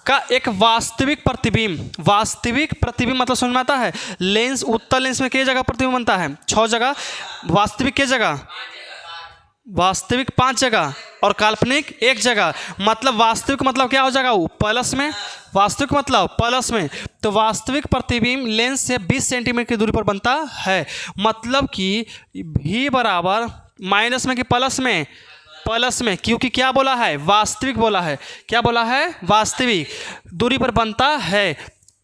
A: का एक वास्तविक प्रतिबिंब मतलब समझ में आता है। लेंस उत्तल लेंस में कई जगह प्रतिबिंब बनता है 6 जगह, वास्तविक कई जगह, वास्तविक 5 जगह और काल्पनिक 1 जगह। मतलब वास्तविक मतलब क्या हो जाएगा वो प्लस में, वास्तविक मतलब प्लस में। तो वास्तविक प्रतिबिंब लेंस से 20 सेंटीमीटर की दूरी पर बनता है, मतलब कि v बराबर माइनस में कि प्लस में, क्योंकि क्या बोला है वास्तविक बोला है। क्या बोला है वास्तविक दूरी पर बनता है।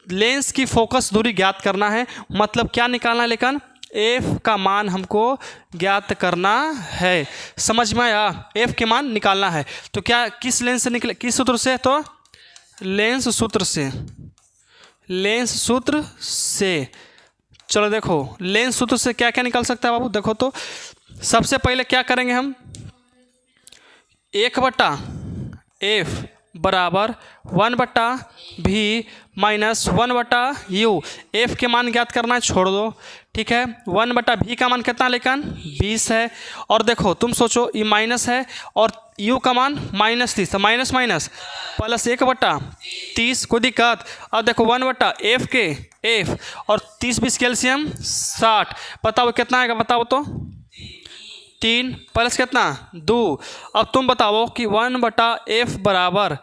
A: लेंस की फोकस दूरी ज्ञात करना है, मतलब क्या निकालना है लेकिन f का मान हमको ज्ञात करना है। समझ में आया? f के मान निकालना है। तो क्या किस लेंस से निकले, किस सूत्र से? तो लेंस सूत्र से। चलो देखो लेंस सूत्र से क्या क्या निकल सकता है बाबू। देखो तो सबसे पहले क्या करेंगे हम, 1/f बराबर 1/v माइनस 1/u। f के मान ज्ञात करना है, छोड़ दो, ठीक है। 1/v का मान कितना लेकिन 20 है। और देखो तुम सोचो ये माइनस है और u का मान -30, तो माइनस प्लस 1/30 कोई दिक्कत। अब देखो 1/f के f और 30-20 कैल्शियम 60। बताओ कितना आएगा, बताओ तो 3 प्लस कितना 2। अब तुम बताओ कि 1/f बराबर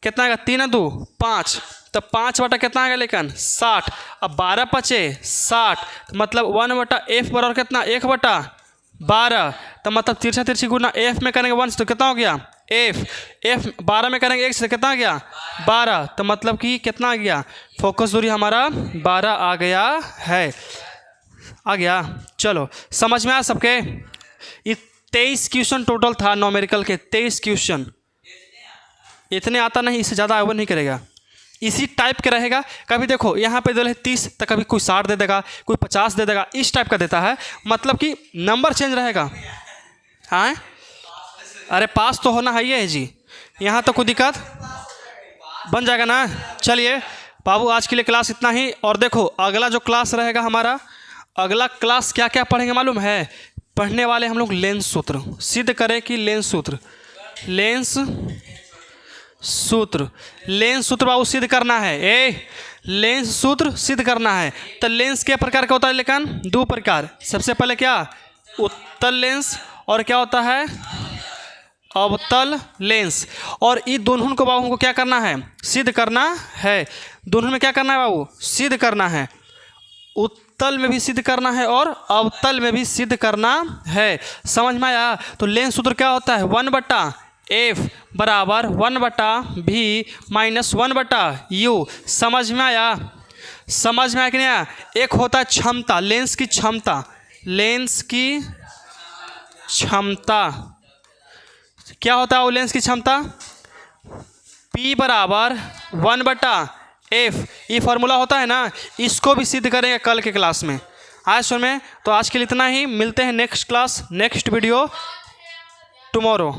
A: कितना आएगा 3 2 5, तो 5 बटा कितना आएगा लेकिन 60। अब 12 बचे 60, मतलब 1/f बराबर कितना 1/12। तो मतलब तिरछा गुना f में करेंगे 1 तो कितना हो गया एफ 12 में करेंगे 1 से कितना आ गया 12, तो मतलब कि कितना आ गया, फोकस दूरी हमारा 12 आ गया है, आ गया। चलो समझ में आया सबके। ये 23 क्वेश्चन टोटल था न्यूमेरिकल के, 23 क्वेश्चन, इतने आता नहीं, इससे ज़्यादा ओवर नहीं करेगा, इसी टाइप के रहेगा। कभी देखो यहाँ पे दे 30 तो कभी कोई 60 दे देगा, कोई 50 दे देगा, इस टाइप का देता है, मतलब कि नंबर चेंज रहेगा। हाँ अरे पास तो होना है जी, यहाँ तो कोई दिक्कत बन जाएगा ना। चलिए बाबू आज के लिए क्लास इतना ही। और देखो अगला जो क्लास रहेगा हमारा, अगला क्लास क्या क्या पढ़ेंगे मालूम है, पढ़ने वाले हम लोग लेंस सूत्र, सिद्ध करें कि लेंस सूत्र, लेंस सूत्र बाबू सिद्ध करना है। लेंस सूत्र सिद्ध करना है। तो लेंस के प्रकार का होता है, लेकिन 2 प्रकार। सबसे पहले क्या, उत्तल लेंस, और क्या होता है, अवतल लेंस। और ये दोनों को बाबू हमको क्या करना है, सिद्ध करना है। दोनों में क्या करना है बाबू, सिद्ध करना है। उत्तल में भी सिद्ध करना है और अवतल में भी सिद्ध करना है। समझ में आया। तो लेंस सूत्र क्या होता है, 1/f बराबर 1/v माइनस 1/u। समझ में आया, समझ में आया कि नहीं आया। एक होता है क्षमता, लेंस की क्षमता, लेंस की क्षमता क्या होता है, वो लेंस की क्षमता P बराबर 1/f, ये फार्मूला होता है ना, इसको भी सिद्ध करेंगे कल के क्लास में। आज सुन में, तो आज के लिए इतना ही, मिलते हैं next class, next video tomorrow.